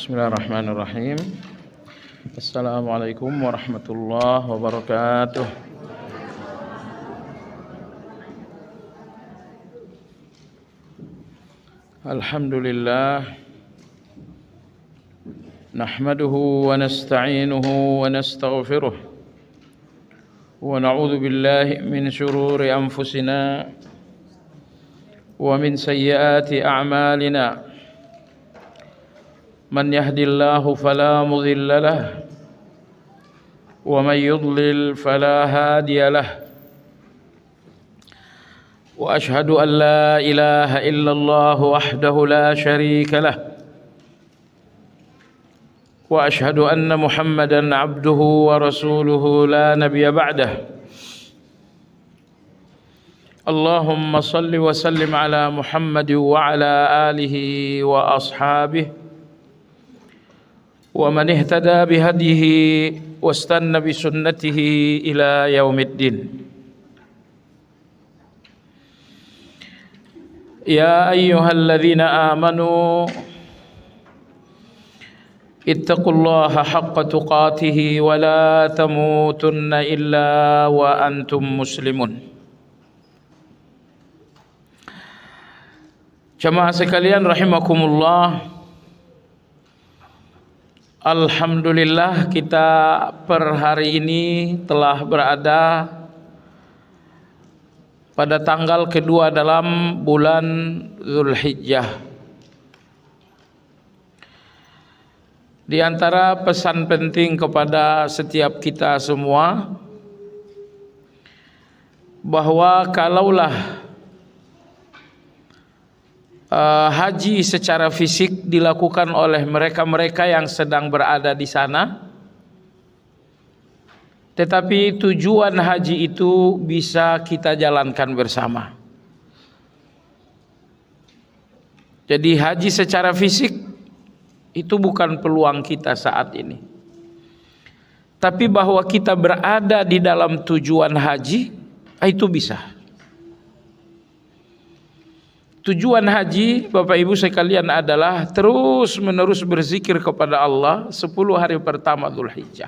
Bismillahirrahmanirrahim. Assalamualaikum warahmatullahi wabarakatuh. Alhamdulillah. Nahmaduhu wa nasta'inuhu wa nastaghfiruh. Wa na'udzu billahi min shururi anfusina wa min sayyiati a'malina. من يهد الله فلا مضل له ومن يضلل فلا هادي له وأشهد أن لا إله إلا الله وحده لا شريك له وأشهد أن محمدا عبده ورسوله لا نبي بعده اللهم صل وسلم على محمد وعلى آله وأصحابه ومن اهتدى بهديه واستنى بسنته إلى يوم الدين يا أيها الذين آمنوا اتقوا الله حق تقاته ولا تموتن إلا وأنتم مسلمون. Jamaah sekalian rahimakumullah, alhamdulillah kita per hari ini telah berada pada tanggal kedua dalam bulan Zulhijjah. Di antara pesan penting kepada setiap kita semua, bahwa kalaulah haji secara fisik dilakukan oleh mereka-mereka yang sedang berada di sana, tetapi tujuan haji itu bisa kita jalankan bersama. Jadi haji secara fisik itu bukan peluang kita saat ini, tapi bahwa kita berada di dalam tujuan haji itu bisa. Tujuan haji Bapak Ibu sekalian adalah terus menerus berzikir kepada Allah 10 hari pertama Dzulhijjah.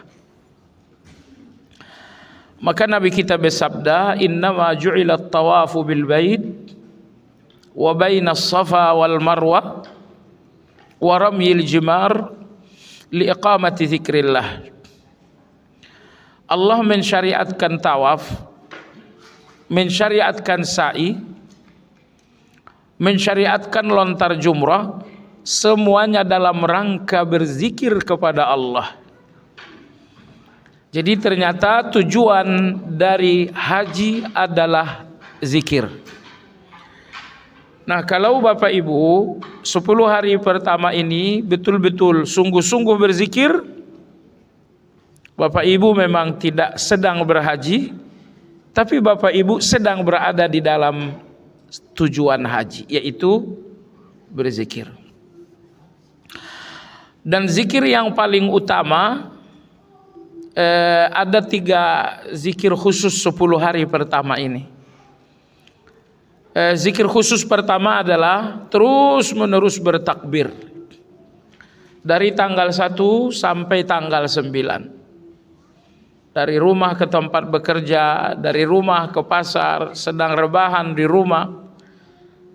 Maka Nabi kita bersabda, innama ju'ilat tawafu bil bait wa bainas safa wal marwa wa ramyil jimar li iqamati dzikrillah. Allah mensyariatkan tawaf, mensyariatkan sa'i, mensyariatkan lontar jumrah, semuanya dalam rangka berzikir kepada Allah. Jadi ternyata tujuan dari haji adalah zikir. Nah, kalau Bapak Ibu 10 hari pertama ini betul-betul sungguh-sungguh berzikir, Bapak Ibu memang tidak sedang berhaji, tapi Bapak Ibu sedang berada di dalam tujuan haji, yaitu berzikir. Dan zikir yang paling utama, ada 3 zikir khusus 10 hari pertama ini. Zikir khusus pertama adalah terus menerus bertakbir dari tanggal 1 sampai tanggal 9. Dari rumah ke tempat bekerja, dari rumah ke pasar, sedang rebahan di rumah,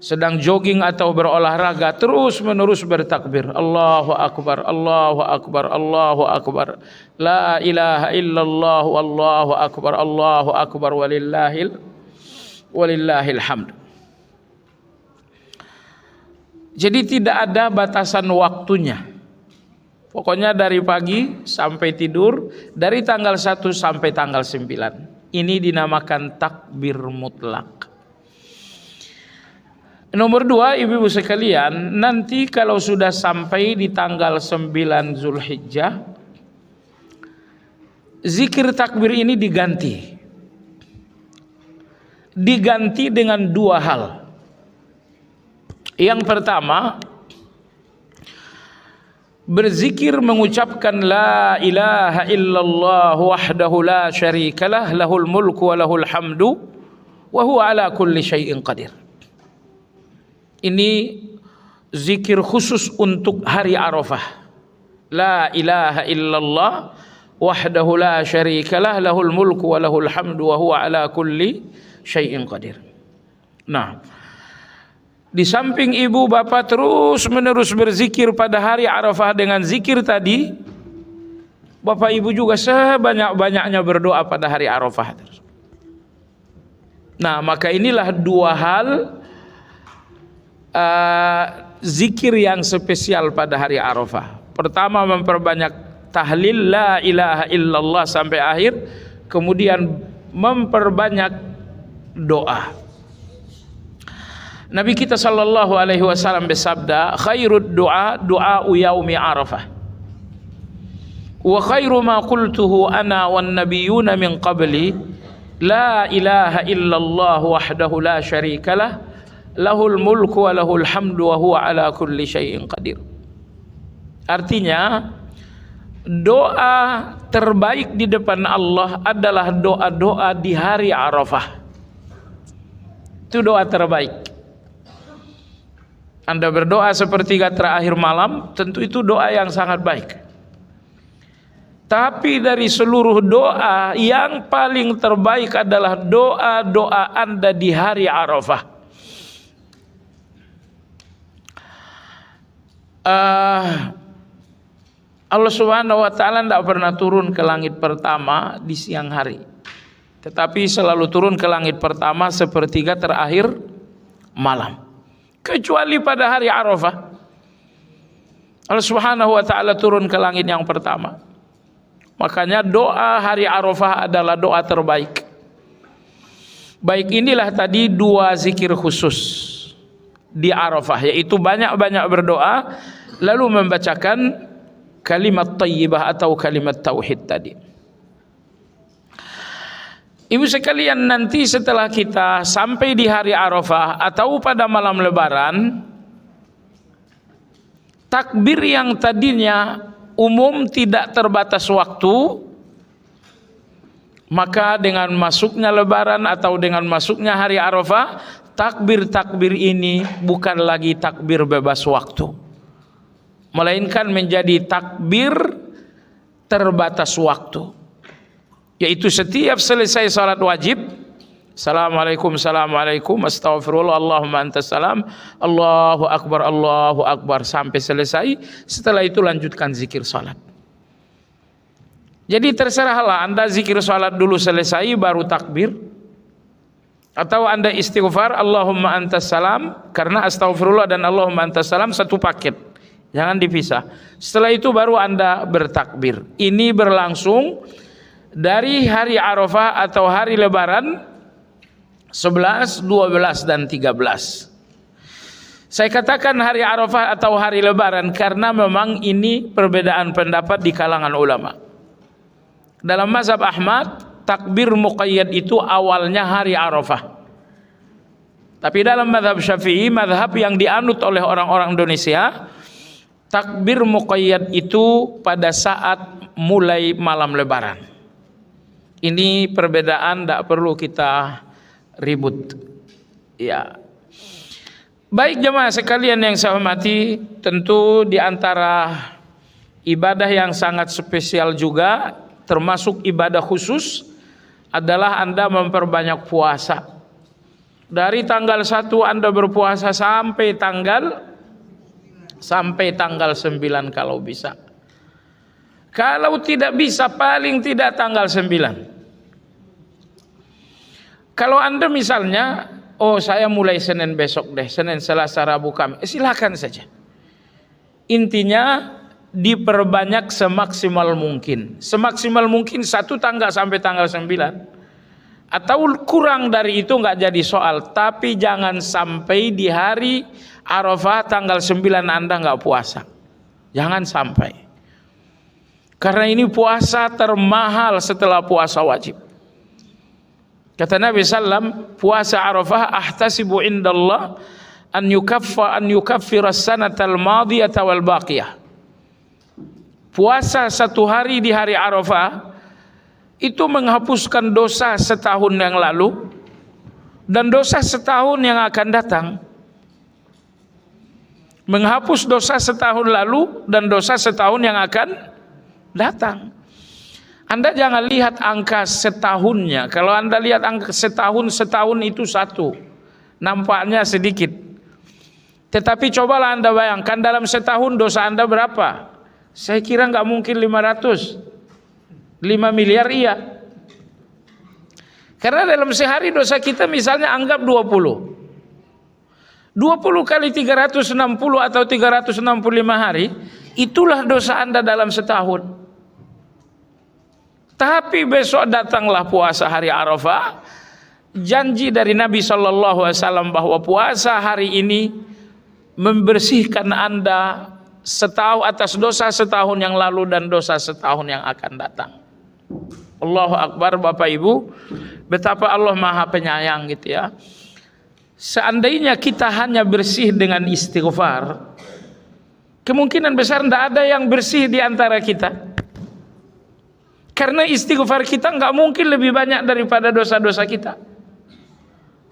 sedang jogging atau berolahraga, terus menerus bertakbir. Allahu Akbar, Allahu Akbar, Allahu Akbar. La ilaha illallah, Allahu Akbar, Allahu Akbar, walillahil hamd. Jadi tidak ada batasan waktunya. Pokoknya dari pagi sampai tidur, dari tanggal 1 sampai tanggal 9. Ini dinamakan takbir mutlak. Nomor 2, ibu-ibu sekalian, nanti kalau sudah sampai di tanggal 9 Zulhijjah, zikir takbir ini diganti. Diganti dengan 2 hal. Yang pertama, berzikir mengucapkan la ilaha illallah wahdahu la syarikalah lahul mulku wa lahul hamdu wa huwa ala kulli syai'in qadir. Ini zikir khusus untuk hari Arafah. La ilaha illallah wahdahu la syarikalah lahul mulku wa lahul hamdu wa huwa ala kulli syai'in qadir. Nah, di samping ibu bapak terus menerus berzikir pada hari Arafah dengan zikir tadi, bapak ibu juga sebanyak-banyaknya berdoa pada hari Arafah. Nah, maka inilah dua hal zikir yang spesial pada hari Arafah. Pertama, memperbanyak tahlil la ilaha illallah sampai akhir, kemudian memperbanyak doa. Nabi kita sallallahu alaihi wasallam bersabda, khairud du'a du'a'u yaumi Arafah. Wa khairu ma qultuhu ana wan nabiyyuna min qabli la ilaha illallah wahdahu la syarikalah lahul mulku wa lahul hamdu wa huwa ala kulli syai'in qadir. Artinya, doa terbaik di depan Allah adalah doa-doa di hari Arafah. Itu doa terbaik. Anda berdoa sepertiga terakhir malam, tentu itu doa yang sangat baik. Tapi dari seluruh doa, yang paling terbaik adalah doa-doa Anda di hari Arafah. Allah Subhanahu wa ta'ala tidak pernah turun ke langit pertama di siang hari, tetapi selalu turun ke langit pertama sepertiga terakhir malam, kecuali pada hari Arafah. Allah Subhanahu wa ta'ala turun ke langit yang pertama. Makanya doa hari Arafah adalah doa terbaik. Baik, inilah tadi dua zikir khusus di Arafah, yaitu banyak-banyak berdoa lalu membacakan kalimat thayyibah atau kalimat tauhid tadi. Ibu sekalian, nanti setelah kita sampai di hari Arafah atau pada malam Lebaran, takbir yang tadinya umum tidak terbatas waktu, maka dengan masuknya Lebaran atau dengan masuknya hari Arafah, takbir-takbir ini bukan lagi takbir bebas waktu, melainkan menjadi takbir terbatas waktu, yaitu setiap selesai salat wajib, assalamualaikum, assalamualaikum, astaghfirullah, Allahumma antas salam, Allahu akbar, sampai selesai. Setelah itu lanjutkan zikir salat. Jadi terserahlah Anda zikir salat dulu selesai baru takbir, atau Anda istighfar Allahumma antas salam, karena astaghfirullah dan Allahumma antas salam satu paket, jangan dipisah. Setelah itu baru Anda bertakbir. Ini berlangsung dari hari Arafah atau hari Lebaran 11, 12 dan 13. Saya katakan hari Arafah atau hari Lebaran karena memang ini perbedaan pendapat di kalangan ulama. Dalam mazhab Ahmad, takbir muqayyad itu awalnya hari Arafah. Tapi dalam mazhab Syafi'i, mazhab yang dianut oleh orang-orang Indonesia, takbir muqayyad itu pada saat mulai malam Lebaran. Ini perbedaan, tidak perlu kita ribut. Ya. Baik jemaah sekalian yang saya hormati, tentu di antara ibadah yang sangat spesial juga, termasuk ibadah khusus, adalah Anda memperbanyak puasa. Dari tanggal 1 Anda berpuasa sampai tanggal 9 kalau bisa. Kalau tidak bisa, paling tidak tanggal 9. Kalau Anda misalnya, oh saya mulai Senin besok deh, Senin, Selasa, Rabu, Kamis, silakan saja. Intinya diperbanyak semaksimal mungkin. Semaksimal mungkin 1 tanggal sampai tanggal 9. Atau kurang dari itu nggak jadi soal. Tapi jangan sampai di hari Arafah tanggal 9 Anda nggak puasa. Jangan sampai. Karena ini puasa termahal setelah puasa wajib. Kata Nabi SAW, puasa Arafah ahtasibu indallah an yukaffira sanatal madiyata wal baqiyah. Puasa 1 hari di hari Arafah itu menghapuskan dosa setahun yang lalu dan dosa setahun yang akan datang. menghapus dosa setahun lalu dan dosa setahun yang akan datang. Anda jangan lihat angka setahunnya. Kalau Anda lihat angka setahun itu satu, nampaknya sedikit. Tetapi cobalah Anda bayangkan dalam setahun dosa Anda berapa? Saya kira nggak mungkin 5 miliar iya. Karena dalam sehari dosa kita misalnya anggap 20 kali 360 atau 365 hari, itulah dosa Anda dalam setahun. Tapi besok datanglah puasa hari Arafah. Janji dari Nabi SAW bahwa puasa hari ini membersihkan Anda setahun atas dosa setahun yang lalu dan dosa setahun yang akan datang. Allahu Akbar. Bapak Ibu, betapa Allah Maha Penyayang gitu ya. Seandainya kita hanya bersih dengan istighfar, kemungkinan besar tidak ada yang bersih di antara kita. Karena istighfar kita nggak mungkin lebih banyak daripada dosa-dosa kita.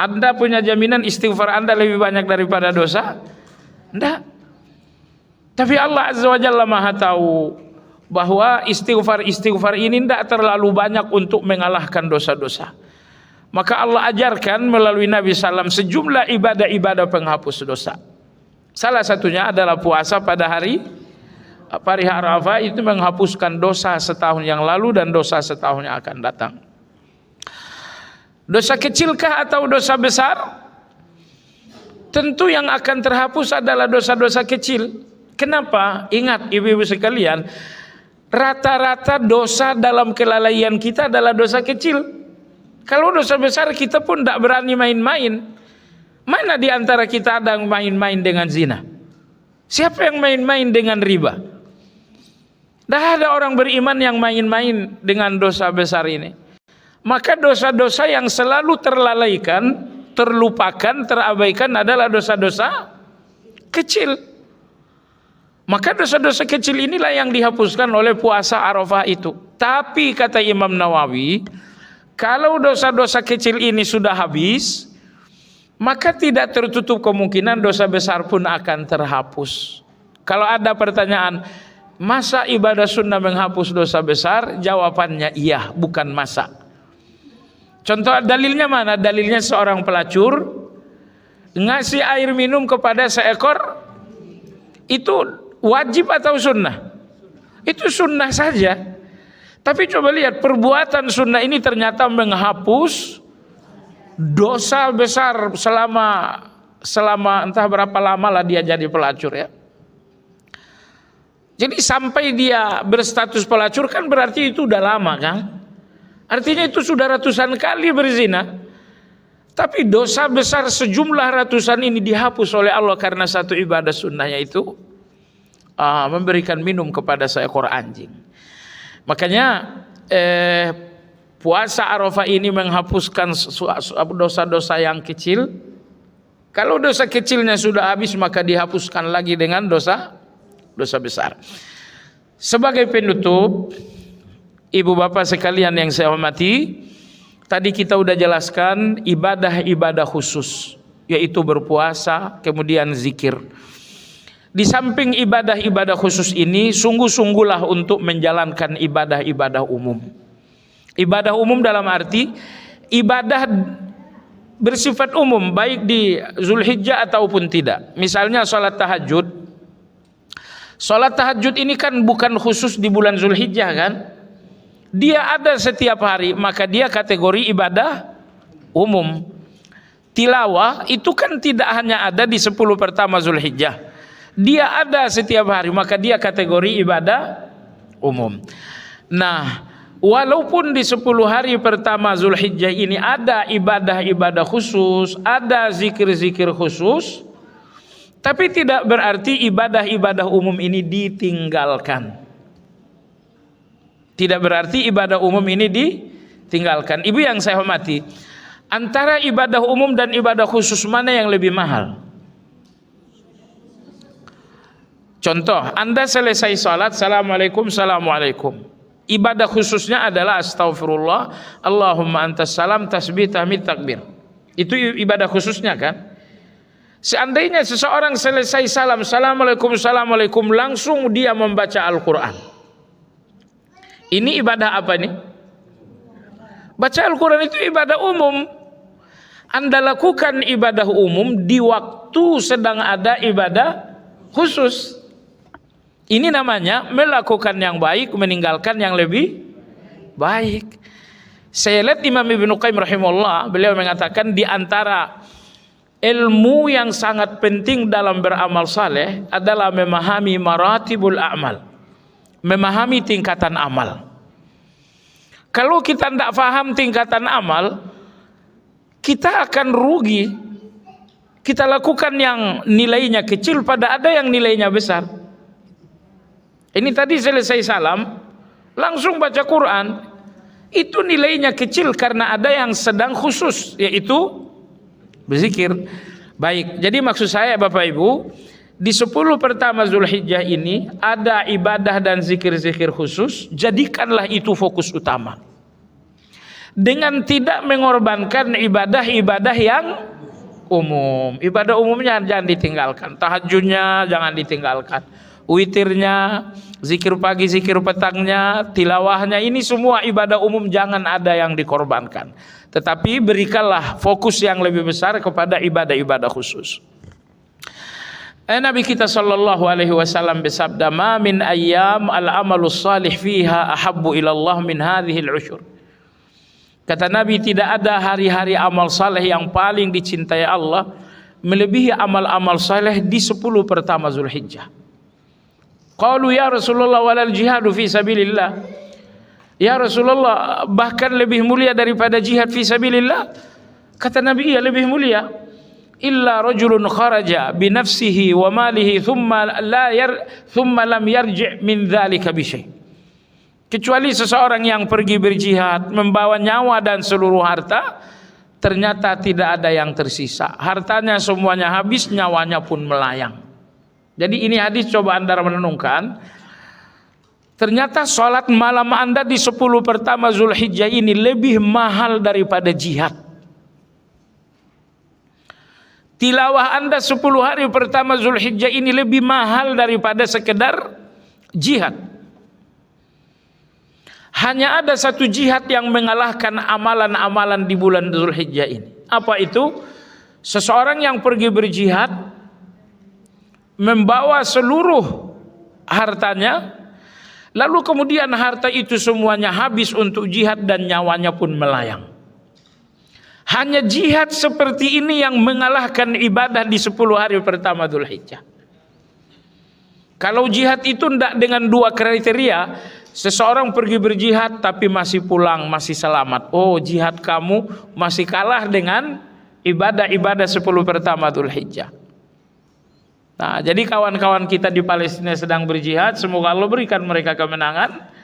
Anda punya jaminan istighfar Anda lebih banyak daripada dosa? Tidak. Tapi Allah Azza wa Jalla Maha tahu bahwa istighfar ini tidak terlalu banyak untuk mengalahkan dosa-dosa. Maka Allah ajarkan melalui Nabi SAW sejumlah ibadah-ibadah penghapus dosa. Salah satunya adalah puasa pada hari Arafah, itu menghapuskan dosa setahun yang lalu dan dosa setahun yang akan datang. Dosa kecilkah atau dosa besar? Tentu yang akan terhapus adalah dosa-dosa kecil. Kenapa? Ingat ibu-ibu sekalian, rata-rata dosa dalam kelalaian kita adalah dosa kecil. Kalau dosa besar kita pun tidak berani main-main. Mana di antara kita ada yang main-main dengan zina? Siapa yang main-main dengan riba? Dah ada orang beriman yang main-main dengan dosa besar ini. Maka dosa-dosa yang selalu terlalaikan, terlupakan, terabaikan adalah dosa-dosa kecil. Maka dosa-dosa kecil inilah yang dihapuskan oleh puasa Arafah itu. Tapi kata Imam Nawawi, kalau dosa-dosa kecil ini sudah habis, maka tidak tertutup kemungkinan dosa besar pun akan terhapus. Kalau ada pertanyaan, masa ibadah sunnah menghapus dosa besar? Jawabannya iya, bukan masa. Contoh dalilnya mana? Dalilnya seorang pelacur ngasih air minum kepada seekor, itu wajib atau sunnah? Itu sunnah saja. Tapi coba lihat, perbuatan sunnah ini ternyata menghapus dosa besar selama entah berapa lama lah dia jadi pelacur ya. Jadi sampai dia berstatus pelacur kan berarti itu udah lama kan? Artinya itu sudah ratusan kali berzina. Tapi dosa besar sejumlah ratusan ini dihapus oleh Allah karena satu ibadah sunnahnya itu memberikan minum kepada seekor anjing. Makanya puasa Arafah ini menghapuskan dosa-dosa yang kecil. Kalau dosa kecilnya sudah habis maka dihapuskan lagi dengan dosa besar. Sebagai penutup, ibu bapak sekalian yang saya hormati, tadi kita udah jelaskan ibadah-ibadah khusus, yaitu berpuasa, kemudian zikir. Di samping ibadah-ibadah khusus ini, sungguh-sungguhlah untuk menjalankan ibadah-ibadah umum. Ibadah umum dalam arti ibadah bersifat umum, baik di Zulhijjah ataupun tidak. Misalnya sholat tahajud. Sholat tahajud ini kan bukan khusus di bulan Zulhijjah kan? Dia ada setiap hari, maka dia kategori ibadah umum. Tilawah itu kan tidak hanya ada di 10 pertama Zulhijjah. Dia ada setiap hari, maka dia kategori ibadah umum. Nah, walaupun di 10 hari pertama Zulhijjah ini ada ibadah-ibadah khusus, ada zikir-zikir khusus, tapi tidak berarti ibadah-ibadah umum ini ditinggalkan. Tidak berarti ibadah umum ini ditinggalkan. Ibu yang saya hormati, antara ibadah umum dan ibadah khusus mana yang lebih mahal? Contoh, Anda selesai salat, Assalamualaikum, Assalamualaikum. Ibadah khususnya adalah Astaghfirullah, Allahumma antas salam, tasbih, tahmid, takbir. Itu ibadah khususnya kan? Seandainya seseorang selesai salam, assalamualaikum, assalamualaikum, langsung dia membaca Al-Quran. Ini ibadah apa nih? Baca Al-Quran itu ibadah umum. Anda lakukan ibadah umum di waktu sedang ada ibadah khusus. Ini namanya melakukan yang baik, meninggalkan yang lebih baik. Saya lihat Imam Ibnu Qayyim rahimahullah, beliau mengatakan di antara ilmu yang sangat penting dalam beramal saleh adalah memahami maratibul a'mal, memahami tingkatan amal. Kalau kita tidak faham tingkatan amal, kita akan rugi. Kita lakukan yang nilainya kecil pada ada yang nilainya besar. Ini tadi selesai salam langsung baca Quran, itu nilainya kecil karena ada yang sedang khusus, yaitu berzikir. Baik, jadi maksud saya Bapak Ibu, di 10 pertama Zulhijjah ini ada ibadah dan zikir-zikir khusus. Jadikanlah itu fokus utama, dengan tidak mengorbankan ibadah-ibadah yang umum. Ibadah umumnya jangan ditinggalkan, tahajudnya jangan ditinggalkan, witirnya, zikir pagi, zikir petangnya, tilawahnya, ini semua ibadah umum jangan ada yang dikorbankan. Tetapi berikanlah fokus yang lebih besar kepada ibadah-ibadah khusus. Nabi kita sallallahu alaihi wasallam bersabda, "Ma min ayyam al-amalus salih fiha ahabbu ila Allah min hadhihi al-ushur." Kata Nabi, tidak ada hari-hari amal saleh yang paling dicintai Allah melebihi amal-amal saleh di 10 pertama Zulhijjah. Qalu ya Rasulullah walal jihadu fi sabilillah. Ya Rasulullah, bahkan lebih mulia daripada jihad fi sabilillah? Kata Nabi, iya lebih mulia. Illa rajulun kharaja bi nafsihi wa malihi thumma lam yarji' min dzalika bi syai'. Kecuali seseorang yang pergi berjihad membawa nyawa dan seluruh harta, ternyata tidak ada yang tersisa. Hartanya semuanya habis, nyawanya pun melayang. Jadi ini hadis coba Anda renungkan. Ternyata sholat malam Anda di 10 pertama Zulhijjah ini lebih mahal daripada jihad. Tilawah Anda 10 hari pertama Zulhijjah ini lebih mahal daripada sekedar jihad. Hanya ada satu jihad yang mengalahkan amalan-amalan di bulan Zulhijjah ini. Apa itu? Seseorang yang pergi berjihad membawa seluruh hartanya, lalu kemudian harta itu semuanya habis untuk jihad dan nyawanya pun melayang. Hanya jihad seperti ini yang mengalahkan ibadah di 10 hari pertama Dzulhijjah. Kalau jihad itu tidak dengan 2 kriteria, seseorang pergi berjihad tapi masih pulang, masih selamat. Oh, jihad kamu masih kalah dengan ibadah-ibadah 10 pertama Dzulhijjah. Nah, jadi kawan-kawan kita di Palestina sedang berjihad, semoga Allah berikan mereka kemenangan.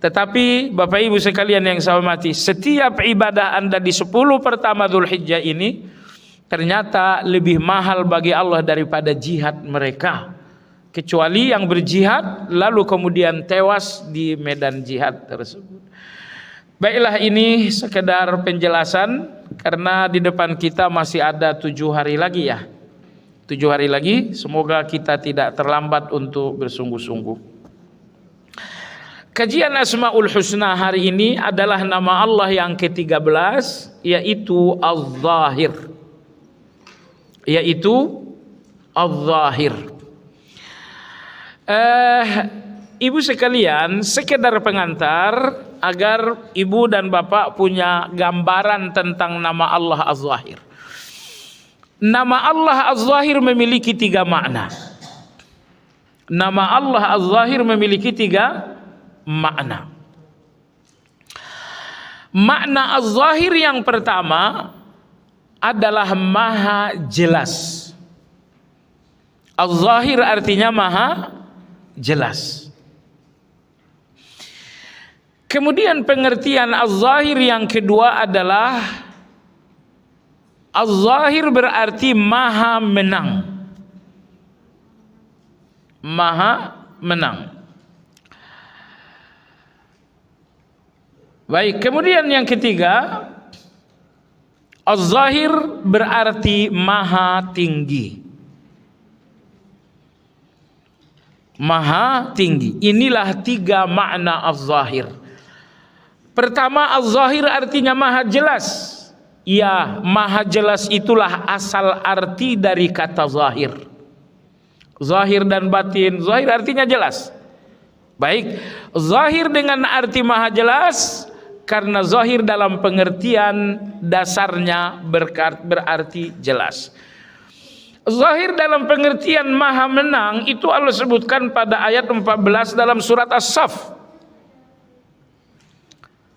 Tetapi Bapak Ibu sekalian yang saya hormati, setiap ibadah Anda di 10 pertama Dzulhijjah ini ternyata lebih mahal bagi Allah daripada jihad mereka. Kecuali yang berjihad lalu kemudian tewas di medan jihad tersebut. Baiklah, ini sekedar penjelasan karena di depan kita masih ada 7 hari lagi ya. 7 hari lagi, semoga kita tidak terlambat untuk bersungguh-sungguh. Kajian Asmaul Husna hari ini adalah nama Allah yang ke-13, yaitu Az-Zahir. Yaitu Az-Zahir. Ibu sekalian, sekedar pengantar agar ibu dan bapak punya gambaran tentang nama Allah Az-Zahir. Nama Allah Az-Zahir memiliki 3 makna. Nama Allah Az-Zahir memiliki 3 makna. Makna Az-Zahir yang pertama adalah maha jelas. Az-Zahir artinya maha jelas. Kemudian pengertian Az-Zahir yang kedua adalah Az-Zahir berarti maha menang. Maha menang. Baik, kemudian yang ketiga, Az-Zahir berarti maha tinggi. Maha tinggi. Inilah 3 makna Az-Zahir. Pertama, Az-Zahir artinya maha jelas. Ya, maha jelas itulah asal arti dari kata zahir. Zahir dan batin. Zahir artinya jelas. Baik, zahir dengan arti maha jelas, karena zahir dalam pengertian dasarnya berarti jelas. Zahir dalam pengertian maha menang itu Allah sebutkan pada ayat 14 dalam surat As-Saff.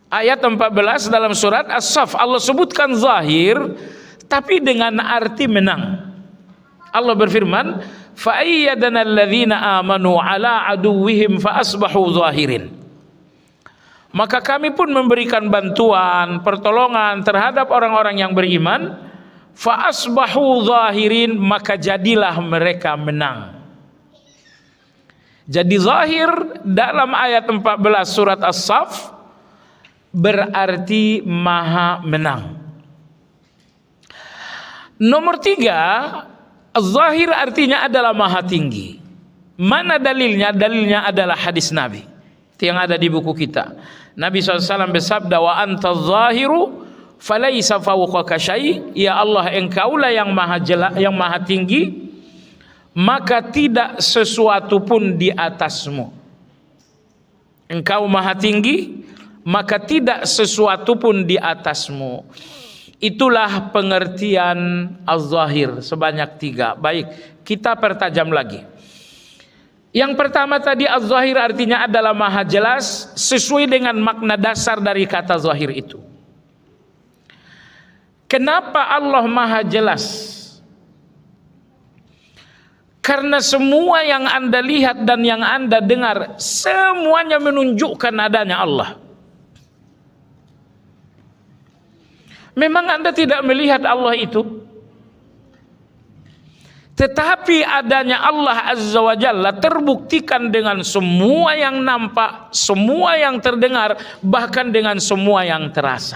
Ayat 14 dalam surat As-Saff Allah sebutkan zahir tapi dengan arti menang. Allah berfirman, fa ayyadana alladzina amanu ala aduwwihim fa asbahu zahirin. Maka kami pun memberikan bantuan, pertolongan terhadap orang-orang yang beriman, fa asbahu zahirin, maka jadilah mereka menang. Jadi zahir dalam ayat 14 surat As-Saff berarti maha menang. Nomor 3, zahir artinya adalah maha tinggi. Mana dalilnya? Dalilnya adalah hadis Nabi, itu yang ada di buku kita. Nabi SAW bersabda, wa anta zahiru falaisa fawqaka syai'. Ya Allah, engkaulah yang maha jelas, yang maha tinggi, maka tidak sesuatu pun di atasmu. Engkau maha tinggi, maka tidak sesuatu pun di atasmu. Itulah pengertian az-zahir sebanyak 3. Baik, kita pertajam lagi. Yang pertama tadi, az-zahir artinya adalah maha jelas sesuai dengan makna dasar dari kata zahir itu. Kenapa Allah maha jelas? Karena semua yang Anda lihat dan yang Anda dengar semuanya menunjukkan adanya Allah. Memang Anda tidak melihat Allah itu, tetapi adanya Allah Azza wa Jalla terbuktikan dengan semua yang nampak, semua yang terdengar, bahkan dengan semua yang terasa.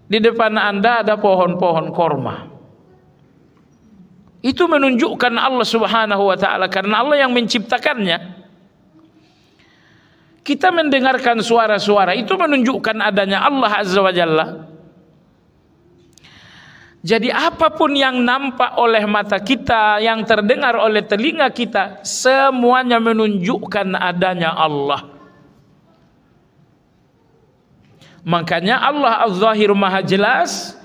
Di depan Anda ada pohon-pohon korma. Itu menunjukkan Allah Subhanahu wa taala, karena Allah yang menciptakannya. Kita mendengarkan suara-suara, itu menunjukkan adanya Allah Azza wa Jalla. Jadi apapun yang nampak oleh mata kita, yang terdengar oleh telinga kita, semuanya menunjukkan adanya Allah. Makanya Allah Az-Zahir maha jelas,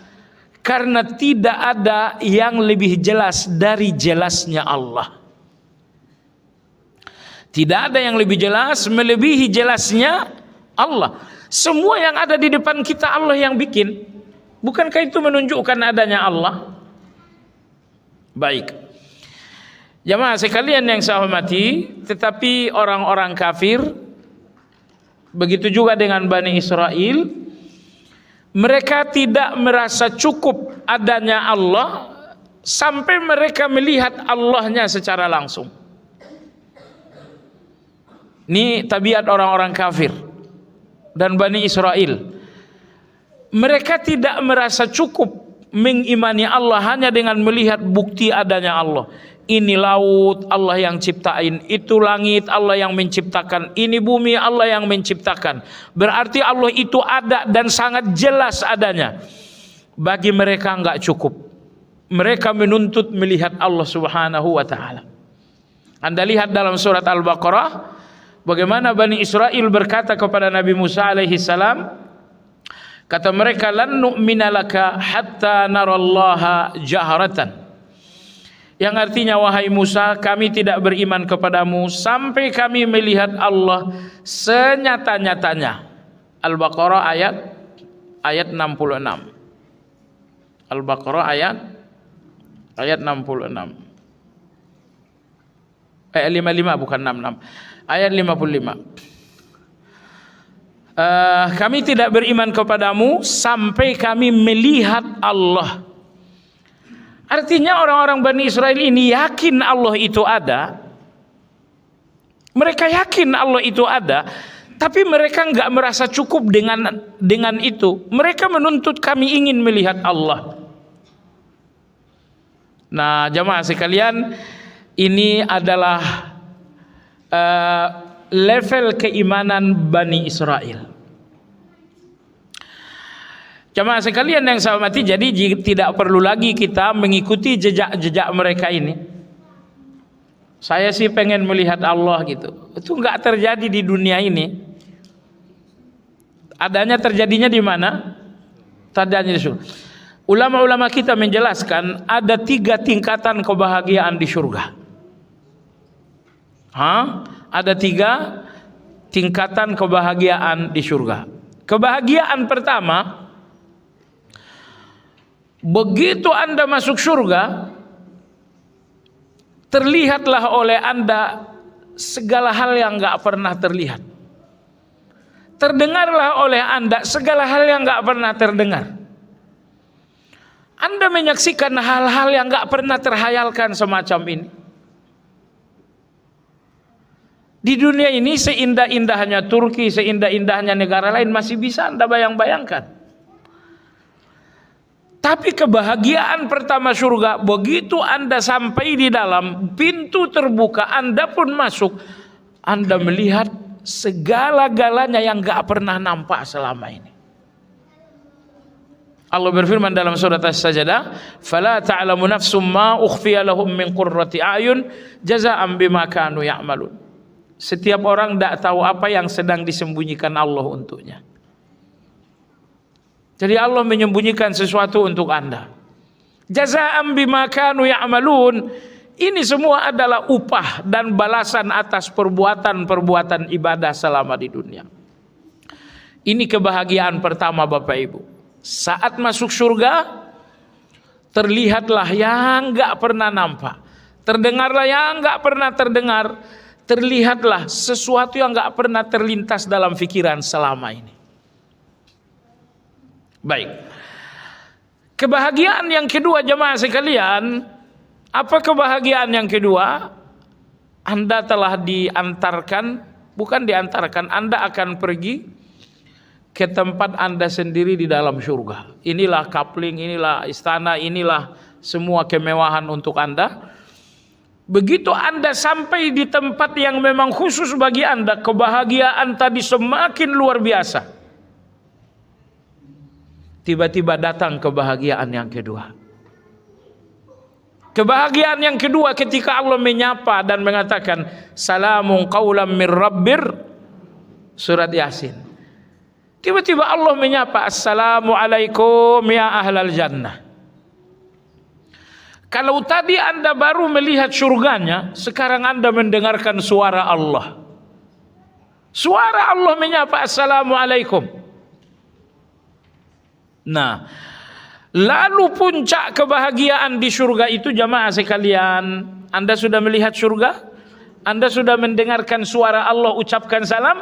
karena tidak ada yang lebih jelas dari jelasnya Allah. Tidak ada yang lebih jelas melebihi jelasnya Allah. Semua yang ada di depan kita Allah yang bikin. Bukankah itu menunjukkan adanya Allah? Baik. Jamaah sekalian yang saya hormati, tetapi orang-orang kafir, begitu juga dengan Bani Israel, mereka tidak merasa cukup adanya Allah sampai mereka melihat Allahnya secara langsung. Ini tabiat orang-orang kafir dan Bani Israel. Mereka tidak merasa cukup mengimani Allah hanya dengan melihat bukti adanya Allah. Ini laut, Allah yang ciptain. Itu langit, Allah yang menciptakan. Ini bumi, Allah yang menciptakan. Berarti Allah itu ada dan sangat jelas adanya. Bagi mereka enggak cukup. Mereka menuntut melihat Allah Subhanahu wa ta'ala. Anda lihat dalam surat Al-Baqarah, bagaimana Bani Israel berkata kepada Nabi Musa alaihi salam, kata mereka, lan nu'mina laka hatta narallaha jaharatan. Yang artinya, wahai Musa, kami tidak beriman kepadamu sampai kami melihat Allah senyata-nyatanya. Al-Baqarah ayat 66. Al-Baqarah ayat 66. 55 bukan 66. Ayat 55. Kami tidak beriman kepadamu sampai kami melihat Allah. Artinya orang-orang Bani Israel ini yakin Allah itu ada. Mereka yakin Allah itu ada, Tapi mereka nggak merasa cukup dengan itu. Mereka menuntut kami ingin melihat Allah. Nah, jamaah sekalian, ini adalah level keimanan Bani Israel. Jamaah sekalian yang saya hormati, jadi tidak perlu lagi kita mengikuti jejak-jejak mereka ini. Saya sih pengen melihat Allah gitu. Itu nggak terjadi di dunia ini. Adanya terjadinya di mana? Terjadinya di surga. Ulama-ulama kita menjelaskan ada 3 tingkatan kebahagiaan di surga. Ada 3 tingkatan kebahagiaan di surga. Kebahagiaan pertama, begitu Anda masuk surga, terlihatlah oleh Anda segala hal yang nggak pernah terlihat. Terdengarlah oleh Anda segala hal yang nggak pernah terdengar. Anda menyaksikan hal-hal yang nggak pernah terhayalkan semacam ini. Di dunia ini seindah-indahnya Turki, seindah-indahnya negara lain masih bisa Anda bayang-bayangkan. Tapi kebahagiaan pertama surga, begitu Anda sampai di dalam, pintu terbuka, Anda pun masuk, Anda melihat segala-galanya yang gak pernah nampak selama ini. Allah berfirman dalam surat As-Sajdah, "Fala ta'lamu nafsum ma ukhfiya lahum min qurrati a'yun jazaa'an bima kanu ya'malun." Setiap orang tidak tahu apa yang sedang disembunyikan Allah untuknya. Jadi Allah menyembunyikan sesuatu untuk Anda. Jazaa'an bima kanu ya'malun. Ini semua adalah upah dan balasan atas perbuatan-perbuatan ibadah selama di dunia. Ini kebahagiaan pertama Bapak Ibu. Saat masuk surga, terlihatlah yang gak pernah nampak. Terdengarlah yang gak pernah terdengar. Terlihatlah sesuatu yang gak pernah terlintas dalam pikiran selama ini. Baik. Kebahagiaan yang kedua jemaah sekalian, apa kebahagiaan yang kedua? Anda telah diantarkan, bukan diantarkan, Anda akan pergi ke tempat Anda sendiri di dalam surga. Inilah kapling, inilah istana, inilah semua kemewahan untuk Anda. Begitu Anda sampai di tempat yang memang khusus bagi Anda, kebahagiaan tadi semakin luar biasa. Tiba-tiba datang kebahagiaan yang kedua. Kebahagiaan yang kedua ketika Allah menyapa dan mengatakan salamun qaulam mir rabbir, surat Yasin. Tiba-tiba Allah menyapa, assalamualaikum ya ahlal jannah. Kalau tadi Anda baru melihat surganya, sekarang Anda mendengarkan suara Allah. Suara Allah menyapa assalamualaikum. Nah, lalu puncak kebahagiaan di surga itu jamaah sekalian, Anda sudah melihat surga? Anda sudah mendengarkan suara Allah ucapkan salam?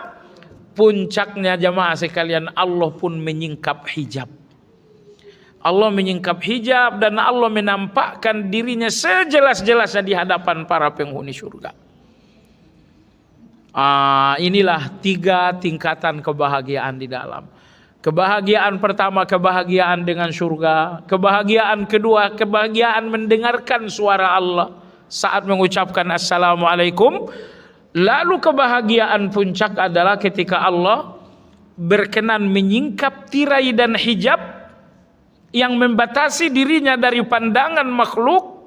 Puncaknya jamaah sekalian, Allah pun menyingkap hijab. Allah menyingkap hijab dan Allah menampakkan dirinya sejelas-jelasnya di hadapan para penghuni surga. Inilah 3 tingkatan kebahagiaan di dalam. Kebahagiaan pertama, kebahagiaan dengan surga. Kebahagiaan kedua, kebahagiaan mendengarkan suara Allah saat mengucapkan assalamualaikum. Lalu kebahagiaan puncak adalah ketika Allah berkenan menyingkap tirai dan hijab yang membatasi dirinya dari pandangan makhluk,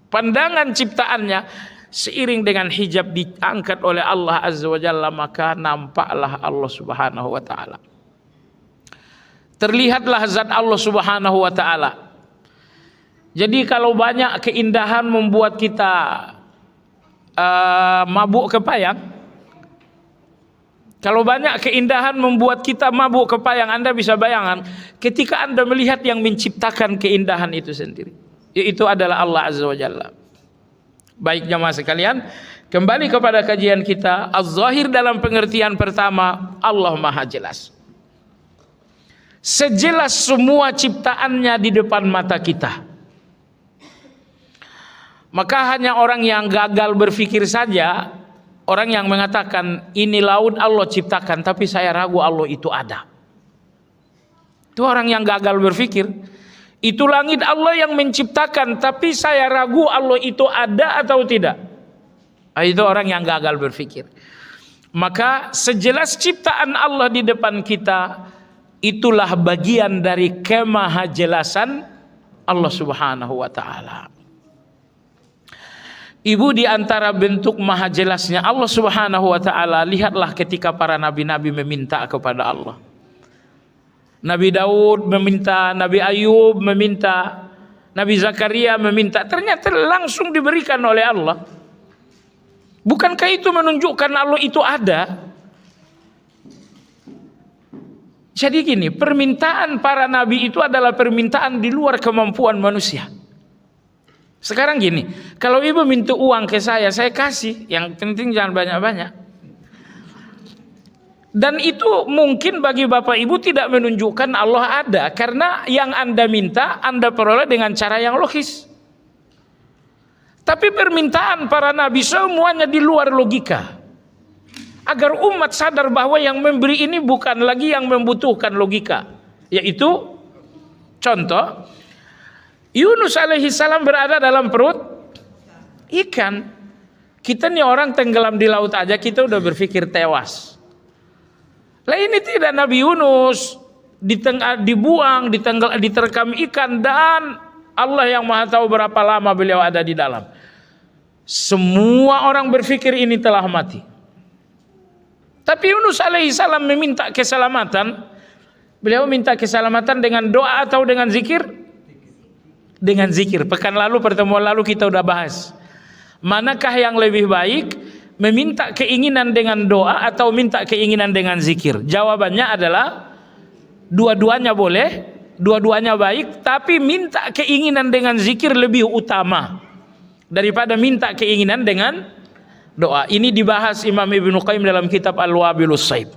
pandangan ciptaannya. Seiring dengan hijab diangkat oleh Allah Azza wa Jalla, maka nampaklah Allah Subhanahu wa Ta'ala. Terlihatlah zat Allah Subhanahu wa Ta'ala. Jadi kalau banyak keindahan membuat kita mabuk kepayang, kalau banyak keindahan membuat kita mabuk kepayang, Anda bisa bayangkan ketika Anda melihat yang menciptakan keindahan itu sendiri, yaitu adalah Allah Azza wa Jalla. Baik jemaah sekalian, kembali kepada kajian kita. Az-zahir dalam pengertian pertama, Allah Maha jelas. Sejelas semua ciptaannya di depan mata kita. Maka hanya orang yang gagal berpikir saja Orang yang mengatakan ini laut Allah ciptakan, tapi saya ragu Allah itu ada. Itu orang yang gagal berpikir. Itu langit Allah yang menciptakan, tapi saya ragu Allah itu ada atau tidak. Itu orang yang gagal berpikir. Maka sejelas ciptaan Allah di depan kita, itulah bagian dari kemahajelasan Allah Subhanahu wa ta'ala. Ibu, di antara bentuk maha jelasnya Allah Subhanahu wa ta'ala, lihatlah ketika para nabi-nabi meminta kepada Allah. Nabi Daud meminta, Nabi Ayub meminta, Nabi Zakaria meminta, ternyata langsung diberikan oleh Allah. Bukankah itu menunjukkan Allah itu ada? Jadi gini, permintaan para nabi itu adalah permintaan di luar kemampuan manusia. Sekarang gini, kalau ibu minta uang ke saya kasih, yang penting jangan banyak-banyak. Dan itu mungkin bagi bapak ibu tidak menunjukkan Allah ada, karena yang anda minta anda peroleh dengan cara yang logis. Tapi permintaan para nabi semuanya di luar logika, agar umat sadar bahwa yang memberi ini bukan lagi yang membutuhkan logika. Yaitu contoh, Yunus alaihi salam berada dalam perut ikan. Kita nih orang tenggelam di laut aja kita udah berpikir tewas. Lah ini tidak, Nabi Yunus dibuang, diterkam ikan, dan Allah yang maha tahu berapa lama beliau ada di dalam. Semua orang berpikir ini telah mati. Tapi Yunus alaihi salam meminta keselamatan. Beliau minta keselamatan dengan doa atau dengan zikir? Dengan zikir. Pekan lalu, pertemuan lalu kita udah bahas. Manakah yang lebih baik? Meminta keinginan dengan doa atau minta keinginan dengan zikir? Jawabannya adalah dua-duanya boleh, dua-duanya baik, tapi minta keinginan dengan zikir lebih utama daripada minta keinginan dengan doa. Ini dibahas Imam Ibnu Qayyim dalam kitab Al-Wabilus Sayyib.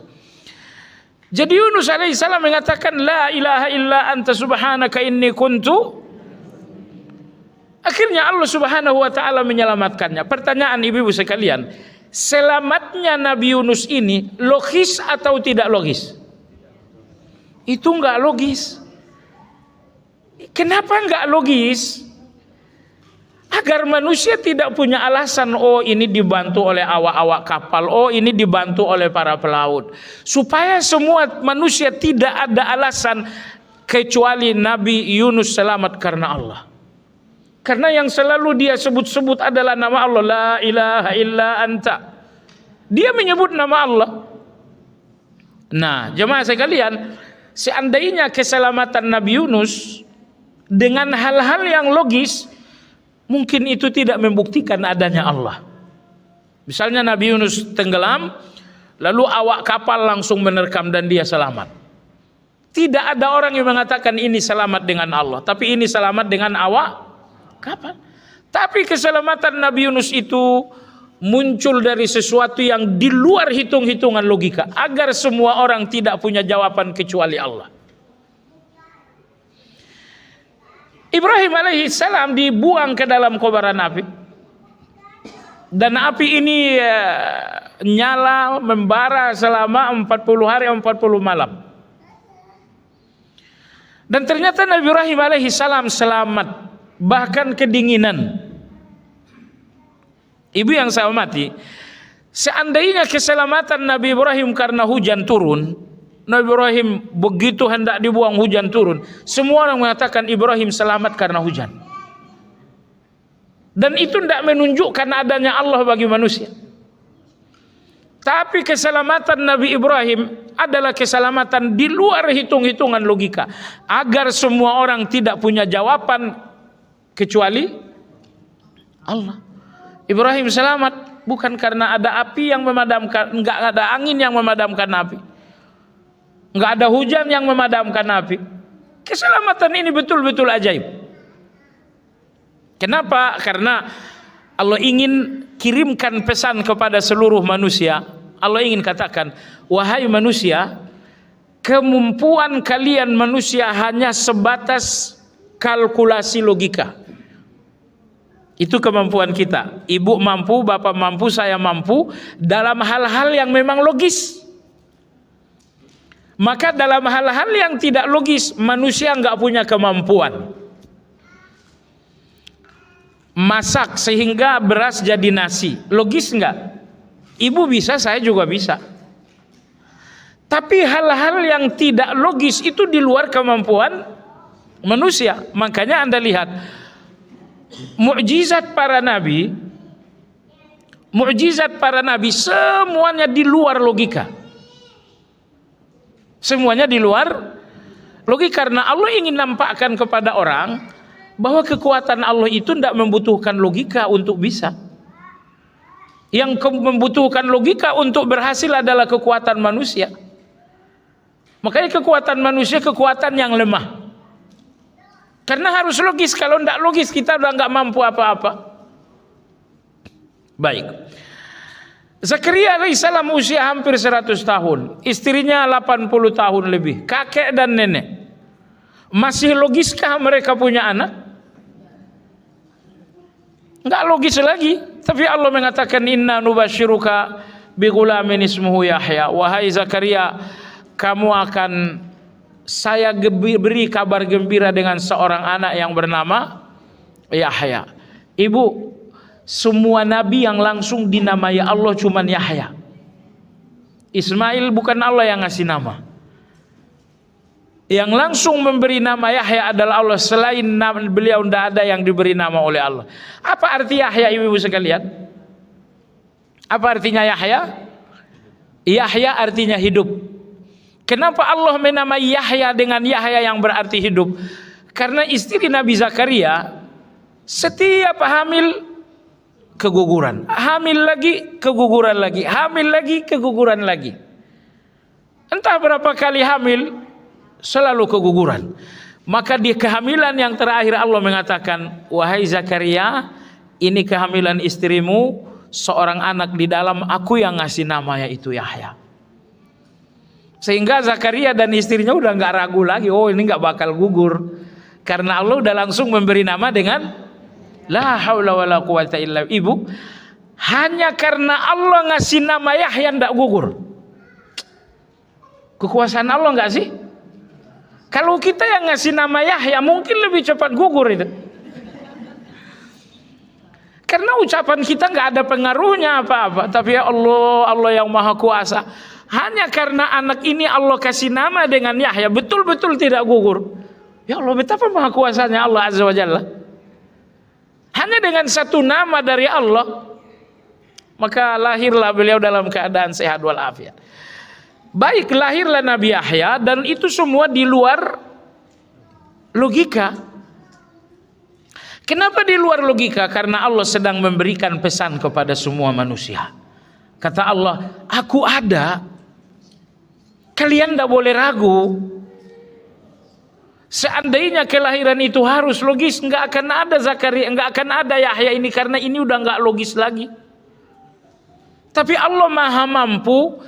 Jadi Yunus alaihissalam mengatakan la ilaha illa anta subhanaka inni kuntu. Akhirnya Allah Subhanahu wa ta'ala menyelamatkannya. Pertanyaan ibu-ibu sekalian, selamatnya Nabi Yunus ini logis atau tidak logis? Itu enggak logis. Kenapa enggak logis? Agar manusia tidak punya alasan, oh ini dibantu oleh awak-awak kapal, oh ini dibantu oleh para pelaut. Supaya semua manusia tidak ada alasan kecuali Nabi Yunus selamat karena Allah. Karena yang selalu dia sebut-sebut adalah nama Allah, la ilaha illa anta. Dia menyebut nama Allah. Nah, jemaah sekalian, seandainya keselamatan Nabi Yunus dengan hal-hal yang logis, mungkin itu tidak membuktikan adanya Allah. Misalnya Nabi Yunus tenggelam, lalu awak kapal langsung menerkam dan dia selamat. Tidak ada orang yang mengatakan ini selamat dengan Allah, tapi ini selamat dengan awak kapal. Tapi keselamatan Nabi Yunus itu muncul dari sesuatu yang di luar hitung-hitungan logika, agar semua orang tidak punya jawaban kecuali Allah. Ibrahim alaihissalam dibuang ke dalam kobaran api, dan api ini nyala membara selama 40 hari 40 malam. Dan ternyata Nabi Ibrahim alaihissalam selamat, bahkan kedinginan. Ibu yang saya hormati, seandainya keselamatan Nabi Ibrahim karena hujan turun, Nabi Ibrahim begitu hendak dibuang hujan turun, semua orang mengatakan Ibrahim selamat karena hujan. Dan itu tidak menunjukkan adanya Allah bagi manusia. Tapi keselamatan Nabi Ibrahim adalah keselamatan di luar hitung-hitungan logika, agar semua orang tidak punya jawaban kecuali Allah. Ibrahim selamat bukan karena ada api yang memadamkan, enggak ada angin yang memadamkan api, enggak ada hujan yang memadamkan api. Keselamatan ini betul-betul ajaib. Kenapa? Karena Allah ingin kirimkan pesan kepada seluruh manusia. Allah ingin katakan, wahai manusia, kemampuan kalian manusia hanya sebatas kalkulasi logika. Itu kemampuan kita. Ibu mampu, bapak mampu, saya mampu dalam hal-hal yang memang logis. Maka dalam hal-hal yang tidak logis, manusia nggak punya kemampuan. Masak sehingga beras jadi nasi, logis nggak? Ibu bisa, saya juga bisa. Tapi hal-hal yang tidak logis itu di luar kemampuan manusia. Makanya Anda lihat mukjizat para nabi semuanya di luar logika. Semuanya di luar logika, karena Allah ingin nampakkan kepada orang bahwa kekuatan Allah itu tidak membutuhkan logika untuk bisa. Yang membutuhkan logika untuk berhasil adalah kekuatan manusia. Makanya kekuatan manusia kekuatan yang lemah. Karena harus logis, kalau tidak logis kita udah nggak mampu apa-apa. Baik. Zakaria alaihissalam usia hampir 100 tahun, istrinya 80 tahun lebih, kakek dan nenek. Masih logiskah mereka punya anak? Enggak logis lagi. Tapi Allah mengatakan inna nubasyiruka bighulamin ismuhu Yahya. Wahai Zakaria, kamu akan saya beri kabar gembira dengan seorang anak yang bernama Yahya. Ibu, semua nabi yang langsung dinamai Allah cuman Yahya. Ismail bukan Allah yang ngasih nama. Yang langsung memberi nama Yahya adalah Allah. Selain beliau tidak ada yang diberi nama oleh Allah. Apa arti Yahya, ibu-ibu sekalian? Apa artinya Yahya? Yahya artinya hidup. Kenapa Allah menamai Yahya dengan Yahya yang berarti hidup? Karena istri Nabi Zakaria setiap hamil keguguran, hamil lagi keguguran lagi, hamil lagi keguguran lagi. Entah berapa kali hamil selalu keguguran. Maka di kehamilan yang terakhir Allah mengatakan, wahai Zakaria, ini kehamilan istrimu, seorang anak di dalam, aku yang ngasih namanya itu Yahya. Sehingga Zakaria dan istrinya udah nggak ragu lagi, oh ini nggak bakal gugur, karena Allah udah langsung memberi nama dengan la haula wala quwata illa. Ibu, hanya karena Allah ngasih nama Yahya ndak gugur. Kekuasaan Allah enggak sih? Kalau kita yang ngasih nama Yahya mungkin lebih cepat gugur itu. Karena ucapan kita enggak ada pengaruhnya apa-apa, tapi ya Allah, Allah yang Maha Kuasa. Hanya karena anak ini Allah kasih nama dengan Yahya, betul-betul tidak gugur. Ya Allah, betapa Maha Kuasanya Allah Azza wa Jalla. Hanya dengan satu nama dari Allah, maka lahirlah beliau dalam keadaan sehat walafiat. Baik, lahirlah Nabi Yahya, dan itu semua di luar logika. Kenapa di luar logika? Karena Allah sedang memberikan pesan kepada semua manusia. Kata Allah, aku ada, kalian tidak boleh ragu. Seandainya kelahiran itu harus logis, nggak akan ada Zakaria, nggak akan ada Yahya ini, karena ini udah nggak logis lagi. Tapi Allah Maha Mampu,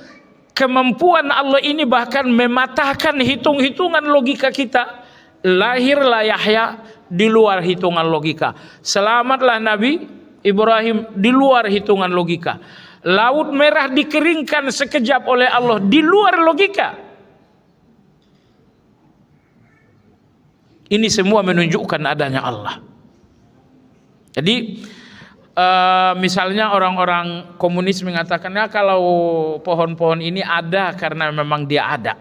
kemampuan Allah ini bahkan mematahkan hitung-hitungan logika kita. Lahirlah Yahya di luar hitungan logika. Selamatlah Nabi Ibrahim di luar hitungan logika. Laut Merah dikeringkan sekejap oleh Allah di luar logika. Ini semua menunjukkan adanya Allah. Jadi misalnya orang-orang komunis mengatakan, ya kalau pohon-pohon ini ada karena memang dia ada.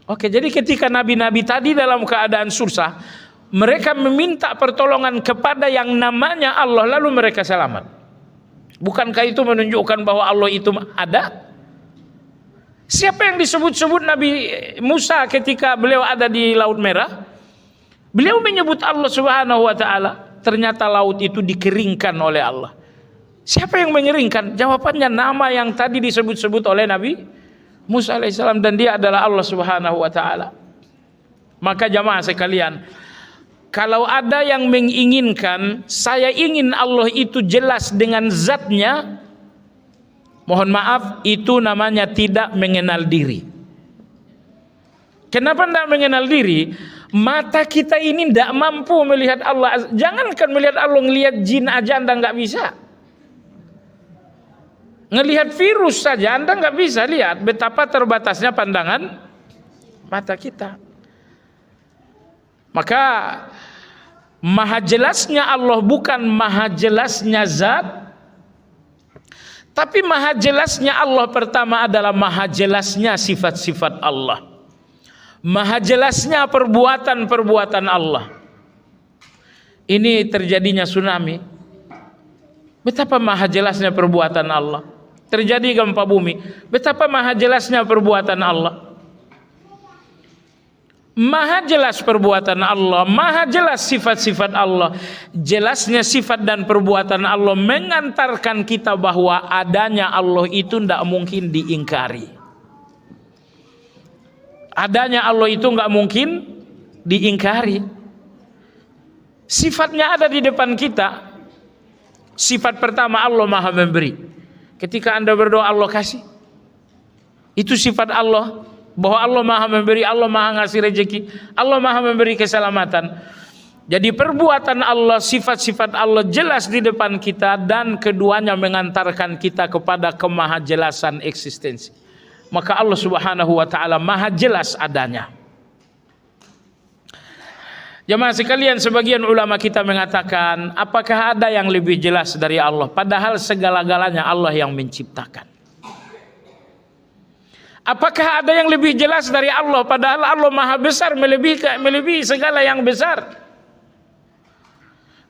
Oke, jadi ketika nabi-nabi tadi dalam keadaan susah, mereka meminta pertolongan kepada yang namanya Allah, lalu mereka selamat. Bukankah itu menunjukkan bahwa Allah itu ada? Siapa yang disebut-sebut Nabi Musa ketika beliau ada di Laut Merah? Beliau menyebut Allah Subhanahu wa taala. Ternyata laut itu dikeringkan oleh Allah. Siapa yang mengeringkan? Jawabannya nama yang tadi disebut-sebut oleh Nabi Musa alaihissalam, dan dia adalah Allah Subhanahu wa taala. Maka jamaah sekalian, kalau ada yang menginginkan, saya ingin Allah itu jelas dengan zatnya, mohon maaf, itu namanya tidak mengenal diri. Kenapa tidak mengenal diri? Mata kita ini tidak mampu melihat Allah. Jangankan melihat Allah, ngelihat jin aja Anda nggak bisa. Ngelihat virus saja Anda nggak bisa lihat. Betapa terbatasnya pandangan mata kita. Maka maha jelasnya Allah bukan maha jelasnya zat, tapi maha jelasnya Allah pertama adalah maha jelasnya sifat-sifat Allah. Maha jelasnya perbuatan-perbuatan Allah. Ini terjadinya tsunami. Betapa maha jelasnya perbuatan Allah. Terjadi gempa bumi. Betapa maha jelasnya perbuatan Allah. Maha jelas perbuatan Allah, maha jelas sifat-sifat Allah. Jelasnya sifat dan perbuatan Allah mengantarkan kita bahwa adanya Allah itu tidak mungkin diingkari. Adanya Allah itu nggak mungkin diingkari. Sifatnya ada di depan kita. Sifat pertama, Allah maha memberi. Ketika Anda berdoa Allah kasih. Itu sifat Allah, bahwa Allah maha memberi, Allah maha ngasih rezeki, Allah maha memberi keselamatan. Jadi perbuatan Allah, sifat-sifat Allah jelas di depan kita, dan keduanya mengantarkan kita kepada kemahajelasan eksistensi. Maka Allah Subhanahu wa taala maha jelas adanya. Jemaah sekalian, sebagian ulama kita mengatakan, apakah ada yang lebih jelas dari Allah? Padahal segala-galanya Allah yang menciptakan. Apakah ada yang lebih jelas dari Allah? Padahal Allah maha besar, melebihi segala yang besar.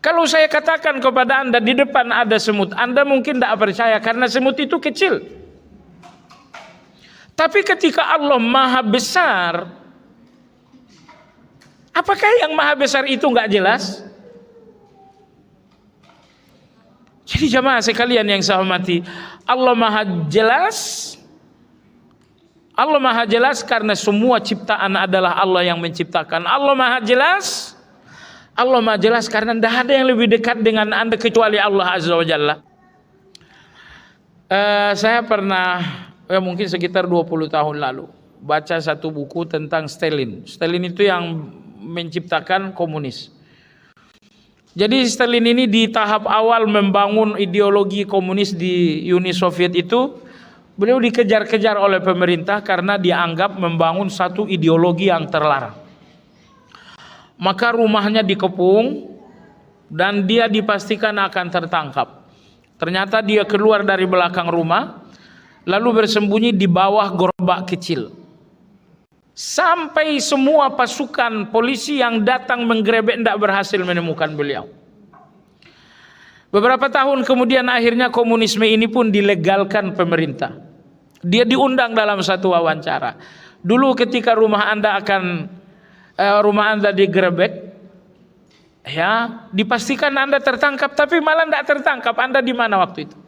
Kalau saya katakan kepada Anda di depan ada semut, Anda mungkin tidak percaya karena semut itu kecil. Tapi ketika Allah maha besar, apakah yang maha besar itu nggak jelas? Jadi jemaah sekalian yang saya hormati, Allah maha jelas. Allah maha jelas karena semua ciptaan adalah Allah yang menciptakan. Allah maha jelas. Allah maha jelas karena tidak ada yang lebih dekat dengan Anda kecuali Allah Azza wa Jalla. Saya pernah, mungkin sekitar 20 tahun lalu, baca satu buku tentang Stalin. Stalin itu yang menciptakan komunis. Jadi Stalin ini di tahap awal membangun ideologi komunis di Uni Soviet itu, beliau dikejar-kejar oleh pemerintah karena dianggap membangun satu ideologi yang terlarang. Maka rumahnya dikepung dan dia dipastikan akan tertangkap. Ternyata dia keluar dari belakang rumah, lalu bersembunyi di bawah gerobak kecil. Sampai semua pasukan polisi yang datang menggerebek tidak berhasil menemukan beliau. Beberapa tahun kemudian akhirnya komunisme ini pun dilegalkan pemerintah. Dia diundang dalam satu wawancara. Dulu ketika rumah Anda digerebek, ya, dipastikan Anda tertangkap, tapi malah tidak tertangkap. Anda di mana waktu itu?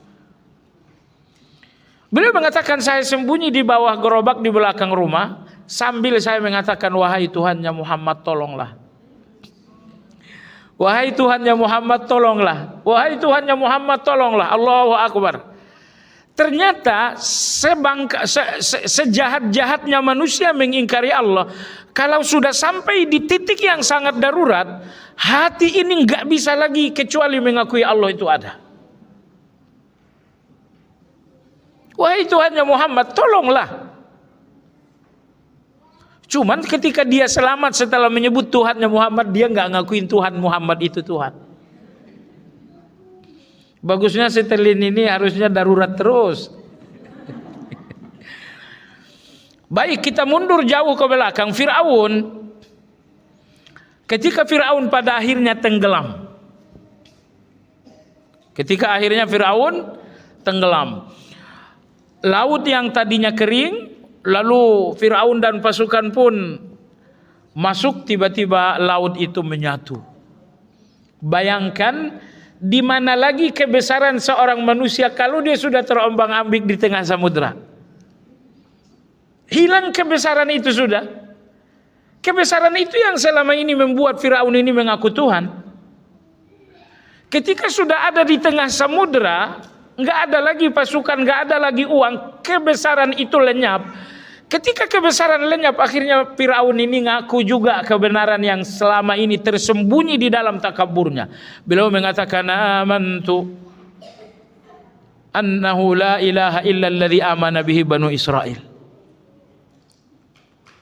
Beliau mengatakan, saya sembunyi di bawah gerobak di belakang rumah, sambil saya mengatakan, wahai Tuhannya Muhammad, tolonglah. Wahai Tuhannya Muhammad, tolonglah. Wahai Tuhannya Muhammad, tolonglah. Allahu Akbar. Ternyata sejahat-jahatnya manusia mengingkari Allah, kalau sudah sampai di titik yang sangat darurat, hati ini nggak bisa lagi kecuali mengakui Allah itu ada. Wahai Tuhannya Muhammad, tolonglah. Cuman ketika dia selamat setelah menyebut Tuhannya Muhammad, dia nggak ngakuin Tuhan Muhammad itu Tuhan. Bagusnya Stalin ini harusnya darurat terus. Baik, kita mundur jauh ke belakang. Fir'aun, ketika Fir'aun pada akhirnya tenggelam. Ketika akhirnya Fir'aun tenggelam, laut yang tadinya kering, lalu Fir'aun dan pasukan pun masuk, tiba-tiba laut itu menyatu. Bayangkan di mana lagi kebesaran seorang manusia kalau dia sudah terombang-ambing di tengah samudra. Hilang kebesaran itu sudah. Kebesaran itu yang selama ini membuat Firaun ini mengaku Tuhan. Ketika sudah ada di tengah samudra, nggak ada lagi pasukan, nggak ada lagi uang, kebesaran itu lenyap. Ketika kebesaran lenyap, akhirnya Firaun ini ngaku juga kebenaran yang selama ini tersembunyi di dalam takaburnya. Beliau mengatakan, amantu annahu la ilaha illa alladhi amana bihi banu Israel.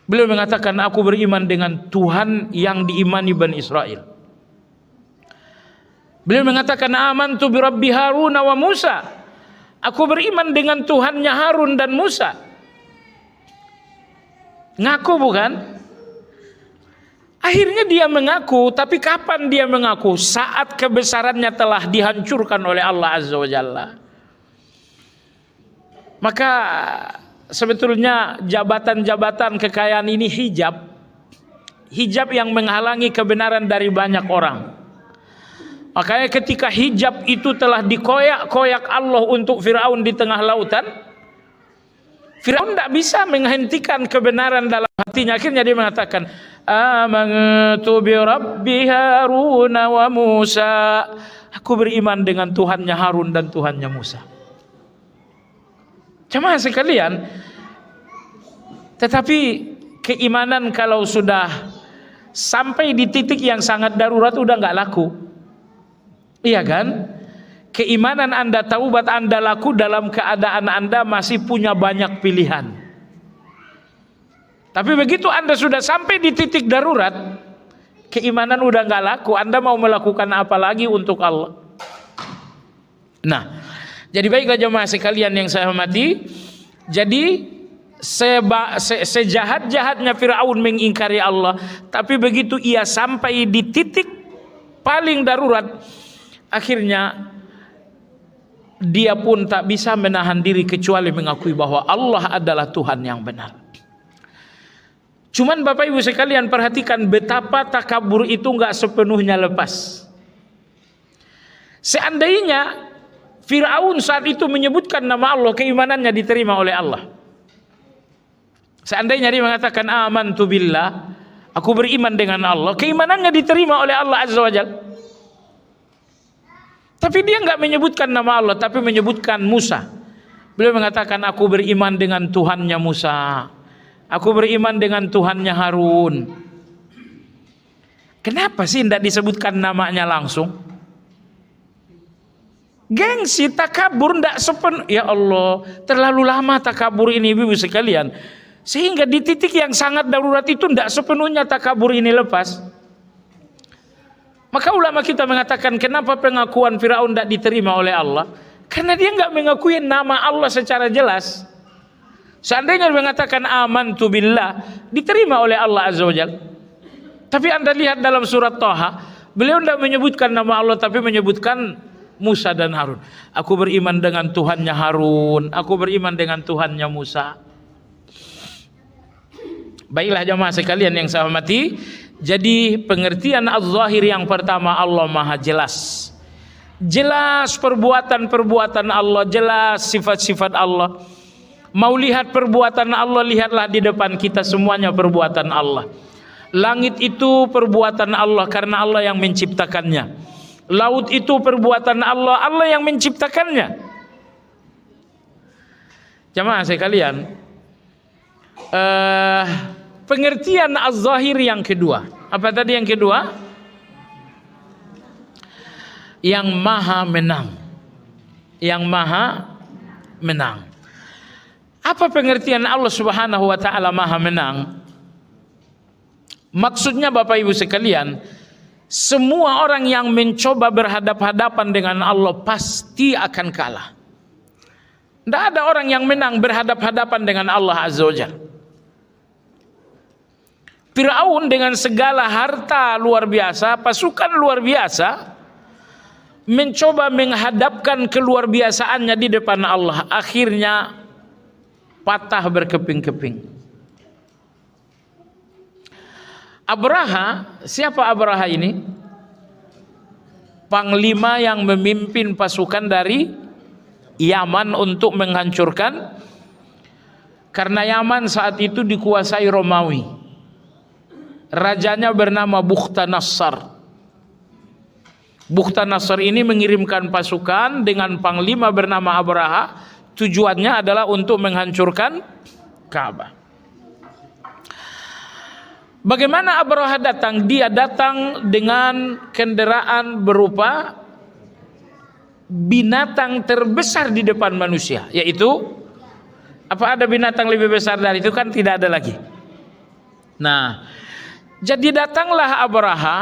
Beliau mengatakan, aku beriman dengan Tuhan yang diimani Bani Israel. Beliau mengatakan, amantu bi rabbi Harun wa Musa. Aku beriman dengan Tuhannya Harun dan Musa. Ngaku bukan? Akhirnya dia mengaku, tapi kapan dia mengaku? Saat kebesarannya telah dihancurkan oleh Allah Azza wa Jalla. Maka sebetulnya jabatan-jabatan kekayaan ini hijab yang menghalangi kebenaran dari banyak orang. Makanya ketika hijab itu telah dikoyak-koyak Allah untuk Firaun di tengah lautan, Firaun tidak bisa menghentikan kebenaran dalam hatinya. Akhirnya dia mengatakan, amantu bi rabbi Harun wa Musa. Aku beriman dengan Tuhannya Harun dan Tuhannya Musa. Jemaah sekalian, tetapi keimanan kalau sudah sampai di titik yang sangat darurat udah nggak laku, iya kan? Keimanan Anda, taubat Anda laku dalam keadaan Anda masih punya banyak pilihan. Tapi begitu Anda sudah sampai di titik darurat, keimanan udah nggak laku. Anda mau melakukan apa lagi untuk Allah? Nah, jadi baiklah jemaah sekalian yang saya hormati. Jadi sejahat-jahatnya Firaun mengingkari Allah, tapi begitu ia sampai di titik paling darurat, akhirnya dia pun tak bisa menahan diri kecuali mengakui bahwa Allah adalah Tuhan yang benar. Cuman Bapak Ibu sekalian perhatikan betapa takabur itu nggak sepenuhnya lepas. Seandainya Firaun saat itu menyebutkan nama Allah, keimanannya diterima oleh Allah. Seandainya dia mengatakan amantu billah, aku beriman dengan Allah, keimanannya diterima oleh Allah Azza wa Jalla. Tapi dia enggak menyebutkan nama Allah, tapi menyebutkan Musa. Beliau mengatakan, aku beriman dengan Tuhannya Musa, aku beriman dengan Tuhannya Harun. Kenapa sih tidak disebutkan namanya langsung? Gengsi, takabur tidak sepenuh. Ya Allah, terlalu lama takabur ini ibu sekalian, sehingga di titik yang sangat darurat itu tidak sepenuhnya takabur ini lepas. Maka ulama kita mengatakan, kenapa pengakuan Firaun tidak diterima oleh Allah? Karena dia nggak mengakui nama Allah secara jelas. Seandainya dia mengatakan amantu billah, diterima oleh Allah Azza wa Jalla. Tapi Anda lihat dalam surat Thaha, beliau tidak menyebutkan nama Allah, tapi menyebutkan Musa dan Harun. Aku beriman dengan Tuhannya Harun, aku beriman dengan Tuhannya Musa. Baiklah jemaah sekalian yang saya hormati, jadi pengertian az-zahir yang pertama, Allah Maha jelas. Jelas perbuatan-perbuatan Allah, jelas sifat-sifat Allah. Mau lihat perbuatan Allah, lihatlah di depan kita semuanya perbuatan Allah. Langit itu perbuatan Allah karena Allah yang menciptakannya. Laut itu perbuatan Allah, Allah yang menciptakannya. Jemaah sekalian, pengertian az-zahir yang kedua, apa tadi yang kedua? Yang maha menang. Yang maha menang. Apa pengertian Allah Subhanahu wa taala maha menang? Maksudnya Bapak Ibu sekalian, semua orang yang mencoba berhadap-hadapan dengan Allah pasti akan kalah. Tidak ada orang yang menang berhadap-hadapan dengan Allah Azza wa Jalla. Firaun dengan segala harta luar biasa, pasukan luar biasa, mencoba menghadapkan keluar biasaannya di depan Allah. Akhirnya patah berkeping-keping. Abraha, siapa Abraha ini? Panglima yang memimpin pasukan dari Yaman untuk menghancurkan, karena Yaman saat itu dikuasai Romawi. Rajanya bernama Bukhtanasar. Bukhtanasar ini mengirimkan pasukan dengan panglima bernama Abraha. Tujuannya adalah untuk menghancurkan Ka'bah. Bagaimana Abraha datang? Dia datang dengan kendaraan berupa binatang terbesar di depan manusia, yaitu apa, ada binatang lebih besar dari itu? Kan tidak ada lagi. Nah, jadi datanglah Abraha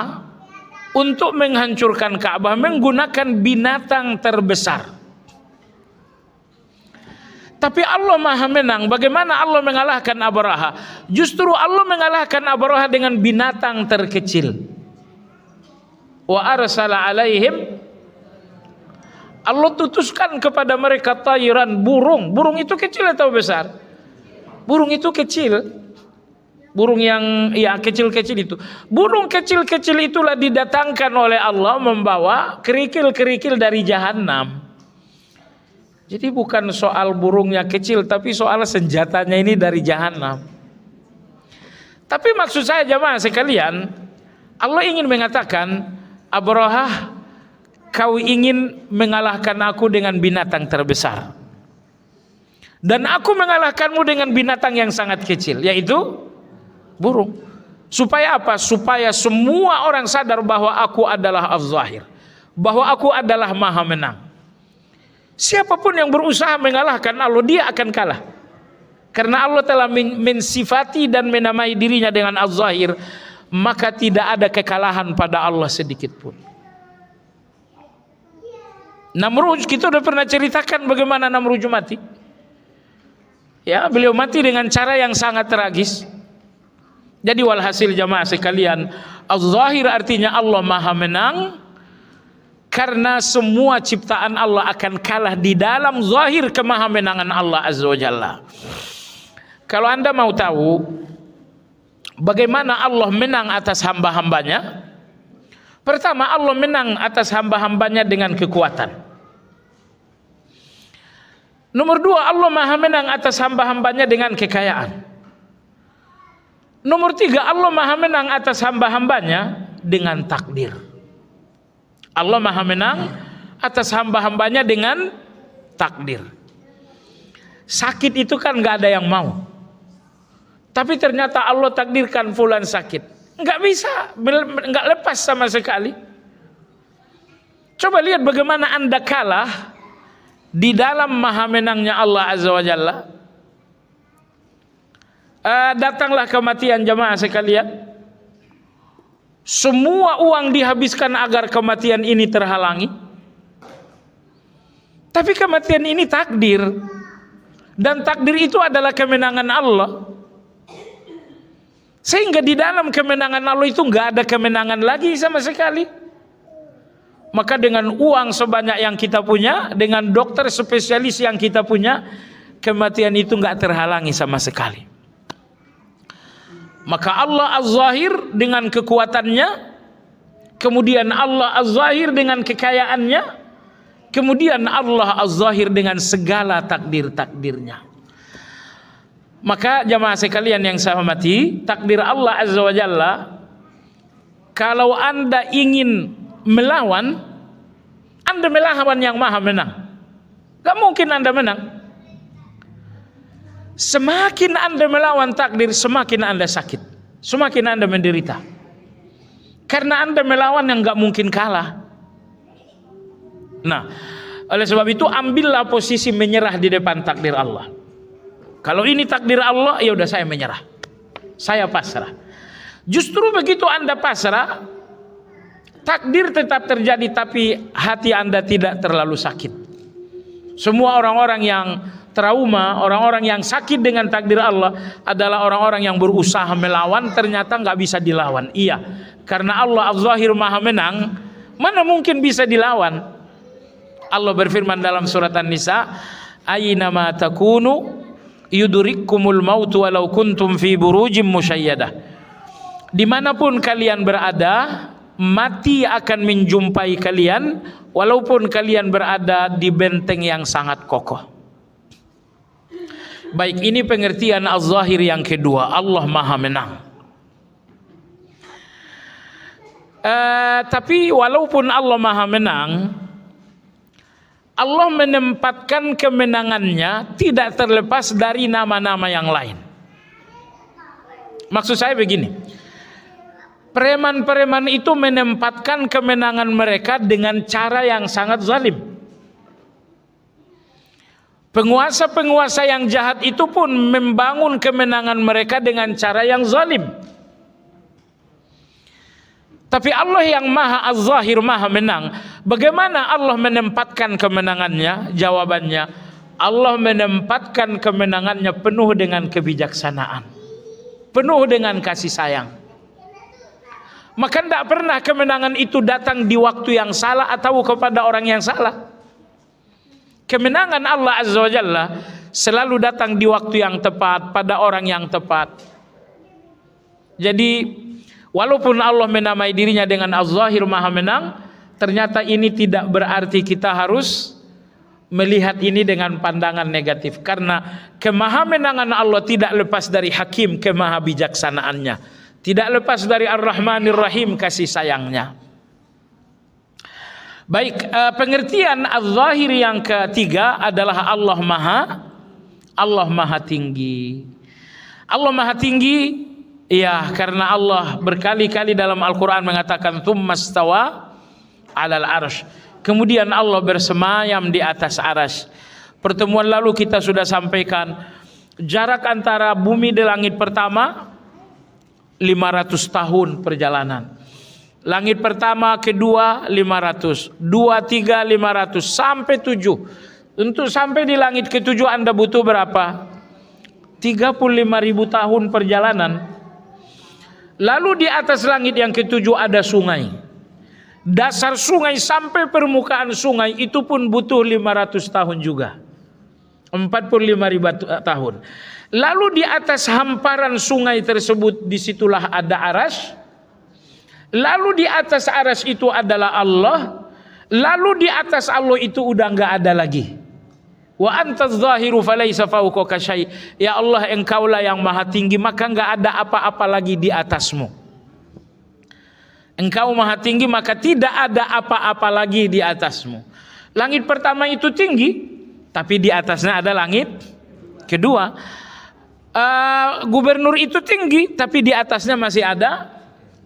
untuk menghancurkan Ka'bah menggunakan binatang terbesar. Tapi Allah Maha Menang. Bagaimana Allah mengalahkan Abraha? Justru Allah mengalahkan Abraha dengan binatang terkecil. Wa arsala alaihim, Allah tutuskan kepada mereka tayran, burung. Burung itu kecil atau besar? Burung itu kecil. Burung yang ya kecil-kecil itu. Burung kecil-kecil itulah didatangkan oleh Allah membawa kerikil-kerikil dari jahanam. Jadi bukan soal burungnya kecil, tapi soal senjatanya ini dari jahanam. Tapi maksud saya jamaah sekalian, Allah ingin mengatakan, Abraha, kau ingin mengalahkan aku dengan binatang terbesar, dan aku mengalahkanmu dengan binatang yang sangat kecil, yaitu burung. Supaya apa? Supaya semua orang sadar bahwa aku adalah Az-Zahir, bahwa aku adalah Maha Menang. Siapapun yang berusaha mengalahkan Allah, dia akan kalah. Karena Allah telah mensifati dan menamai dirinya dengan Az-Zahir, maka tidak ada kekalahan pada Allah sedikit pun. Namrud, kita sudah pernah ceritakan bagaimana Namrud mati. Ya, beliau mati dengan cara yang sangat tragis. Jadi walhasil jamaah sekalian, Az-Zahir artinya Allah Maha Menang. Karena semua ciptaan Allah akan kalah di dalam zahir kemahamenangan Allah Azza wa Jalla. Kalau Anda mau tahu bagaimana Allah menang atas hamba-hambanya, pertama Allah menang atas hamba-hambanya dengan kekuatan. Nomor dua, Allah Maha Menang atas hamba-hambanya dengan kekayaan. Nomor tiga, Allah Maha Menang atas hamba-hambanya dengan takdir. Allah Maha Menang atas hamba-hambanya dengan takdir. Sakit itu kan gak ada yang mau, tapi ternyata Allah takdirkan fulan sakit. Gak bisa, gak lepas sama sekali. Coba lihat bagaimana Anda kalah di dalam Maha Menangnya Allah Azza wa Jalla. Datanglah kematian jamaah sekalian. Semua uang dihabiskan agar kematian ini terhalangi. Tapi kematian ini takdir. Dan takdir itu adalah kemenangan Allah. Sehingga di dalam kemenangan Allah itu nggak ada kemenangan lagi sama sekali. Maka dengan uang sebanyak yang kita punya, dengan dokter spesialis yang kita punya, kematian itu nggak terhalangi sama sekali. Maka Allah Az-Zahir dengan kekuatannya, kemudian Allah Az-Zahir dengan kekayaannya, kemudian Allah Az-Zahir dengan segala takdir-takdirnya. Maka jamaah sekalian yang saya hormati, takdir Allah Azza wa Jalla, kalau Anda ingin melawan, Anda melawan yang Maha Menang. Gak mungkin Anda menang. Semakin Anda melawan takdir, semakin Anda sakit, semakin Anda menderita. Karena Anda melawan yang gak mungkin kalah. Nah, oleh sebab itu ambillah posisi menyerah di depan takdir Allah. Kalau ini takdir Allah, ya udah saya menyerah, saya pasrah. Justru begitu Anda pasrah, takdir tetap terjadi, tapi hati Anda tidak terlalu sakit. Semua orang-orang yang trauma, orang-orang yang sakit dengan takdir Allah adalah orang-orang yang berusaha melawan, ternyata nggak bisa dilawan. Iya, karena Allah Az-Zahir Maha Menang, mana mungkin bisa dilawan. Allah berfirman dalam surat An-Nisa, "Aynama takunu yudrikkumul maut walau kuntum fi burujim musyayyadah." Dimanapun kalian berada, mati akan menjumpai kalian, walaupun kalian berada di benteng yang sangat kokoh. Baik, ini pengertian Az-Zahir yang kedua, Allah Maha Menang. Tapi walaupun Allah Maha Menang, Allah menempatkan kemenangannya tidak terlepas dari nama-nama yang lain. Maksud saya begini, Preman-preman itu menempatkan kemenangan mereka dengan cara yang sangat zalim. Penguasa-penguasa yang jahat itu pun membangun kemenangan mereka dengan cara yang zalim. Tapi Allah yang Maha Az-Zahir, Maha Menang, bagaimana Allah menempatkan kemenangannya? Jawabannya, Allah menempatkan kemenangannya penuh dengan kebijaksanaan, penuh dengan kasih sayang. Maka tidak pernah kemenangan itu datang di waktu yang salah atau kepada orang yang salah. Kemenangan Allah Azza wa Jalla selalu datang di waktu yang tepat, pada orang yang tepat. Jadi walaupun Allah menamai dirinya dengan Az-Zahir, Maha Menang, ternyata ini tidak berarti kita harus melihat ini dengan pandangan negatif. Karena kemahamenangan Allah tidak lepas dari Hakim, kemahabijaksanaannya, tidak lepas dari Ar-Rahmanir Rahim, kasih sayangnya. Baik, pengertian Az-Zahir yang ketiga adalah Allah Maha Tinggi. Allah Maha Tinggi, ya, karena Allah berkali-kali dalam Al-Quran mengatakan tsummastawa 'alal arsy. Kemudian Allah bersemayam di atas arsy. Pertemuan lalu kita sudah sampaikan jarak antara bumi dan langit pertama 500 tahun perjalanan. Langit pertama, kedua 500, 2, 3, 500 sampai 7. Untuk sampai di langit ke-7 Anda butuh berapa? 35.000 tahun perjalanan. Lalu di atas langit yang ke-7 ada sungai. Dasar sungai sampai permukaan sungai itu pun butuh 500 tahun juga. 45.000 tahun. Lalu di atas hamparan sungai tersebut disitulah ada arsy. Lalu di atas arsy itu adalah Allah. Lalu di atas Allah itu udah nggak ada lagi. Wa antaz zahiru falaisa fawqaka syai'. Ya Allah, engkaulah yang maha tinggi, maka nggak ada apa-apa lagi di atasmu. Engkau maha tinggi, maka tidak ada apa-apa lagi di atasmu. Langit pertama itu tinggi, tapi di atasnya ada langit kedua. Gubernur itu tinggi, tapi di atasnya masih ada